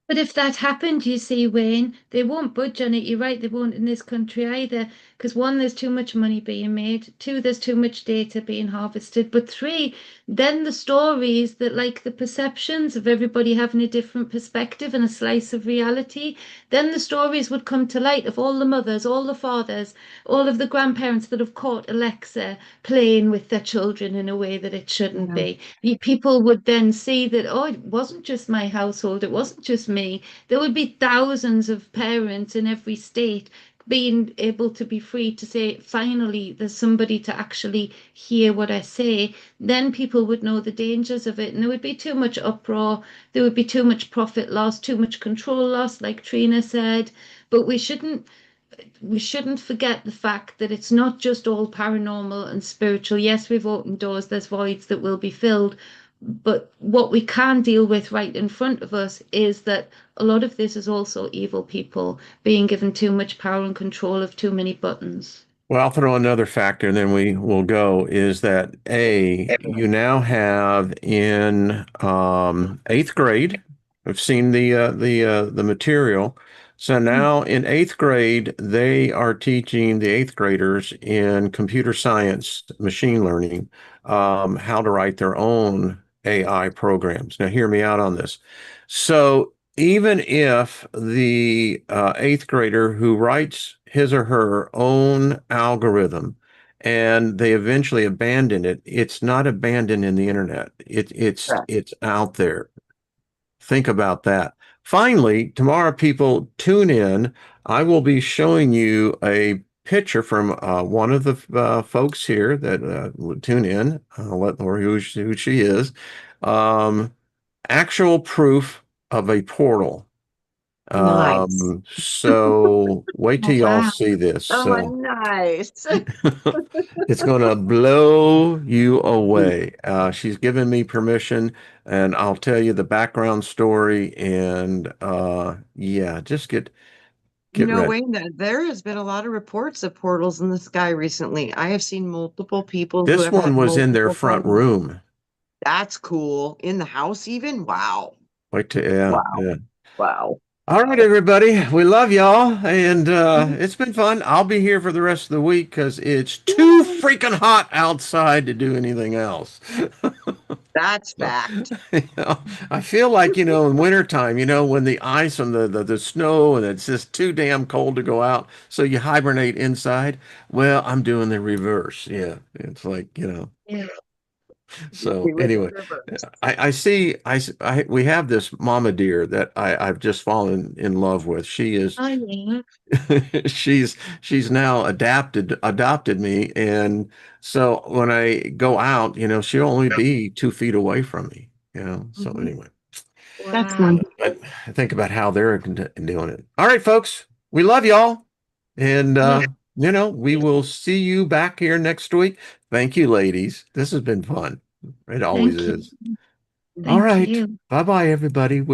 S3: But if that happened, you see, Wayne, they won't budge on it. You're right, they won't in this country either. Because one, there's too much money being made. Two, there's too much data being harvested. But three, then the stories that, like the perceptions of everybody having a different perspective and a slice of reality, then the stories would come to light of all the mothers, all the fathers, all of the grandparents that have caught Alexa playing with their children in a way that it shouldn't
S1: Yeah.
S3: be. People would then see that, oh, it wasn't just my household, it wasn't just me. There would be thousands of parents in every state being able to be free to say, finally, there's somebody to actually hear what I say. Then people would know the dangers of it, and there would be too much uproar. There would be too much profit loss, too much control loss, like Trina said. But we shouldn't forget the fact that it's not just all paranormal and spiritual. Yes, we've opened doors, there's voids that will be filled. But what we can deal with right in front of us is that a lot of this is also evil people being given too much power and control of too many buttons.
S2: Well, I'll throw another factor, and then we will go, is that you now have in eighth grade, I've seen the material. So
S3: Mm.
S2: now in eighth grade, they are teaching the eighth graders in computer science, machine learning, how to write their own AI programs. Now, hear me out on this. So even if the eighth grader who writes his or her own algorithm and they eventually abandon it. It's not abandoned in the internet.
S1: Correct.
S2: It's out there. Think about that. Finally, tomorrow, people tune in. I will be showing you a picture from one of the folks here that would tune in. I'll let Lori who she is. Um, Actual proof of a portal.
S1: Nice.
S2: So wait till
S3: Oh,
S2: y'all
S3: wow.
S2: see this.
S1: Oh,
S2: So
S1: nice.
S2: it's going to blow you away. She's given me permission, and I'll tell you the background story. And yeah, just
S1: You
S2: get
S1: know,
S2: ready.
S1: Wayne, there has been a lot of reports of portals in the sky recently. I have seen multiple people who
S2: This
S1: have had
S2: one was in their
S1: multiple
S2: front
S1: portals.
S2: room.
S1: That's cool. In the house, even? Wow.
S2: Wait till yeah,
S1: Wow.
S2: yeah.
S1: Wow.
S2: All right,
S1: Wow.
S2: everybody. We love y'all, and it's been fun. I'll be here for the rest of the week because it's too freaking hot outside to do anything else.
S1: That's
S2: So,
S1: fact.
S2: I feel like, in wintertime, when the ice and the snow and it's just too damn cold to go out, so you hibernate inside. Well, I'm doing the reverse. Yeah, it's like,
S3: Yeah.
S2: so
S1: We live in
S2: anyway,
S1: reverse.
S2: I see, we have this mama deer that I've just fallen in love with. She is
S3: Oh, yeah.
S2: she's now adopted me, and so when I go out, she'll only be 2 feet away from me, so
S1: Mhm.
S2: anyway,
S1: That's
S3: Wow.
S1: one.
S2: I think about how they're doing it. All right, folks, we love y'all, and
S3: Yeah.
S2: we will see you back here next week. Thank you, ladies. This has been fun. It always
S3: Thank you.
S2: is. All
S3: Thank
S2: right,
S3: you.
S2: bye bye, everybody. We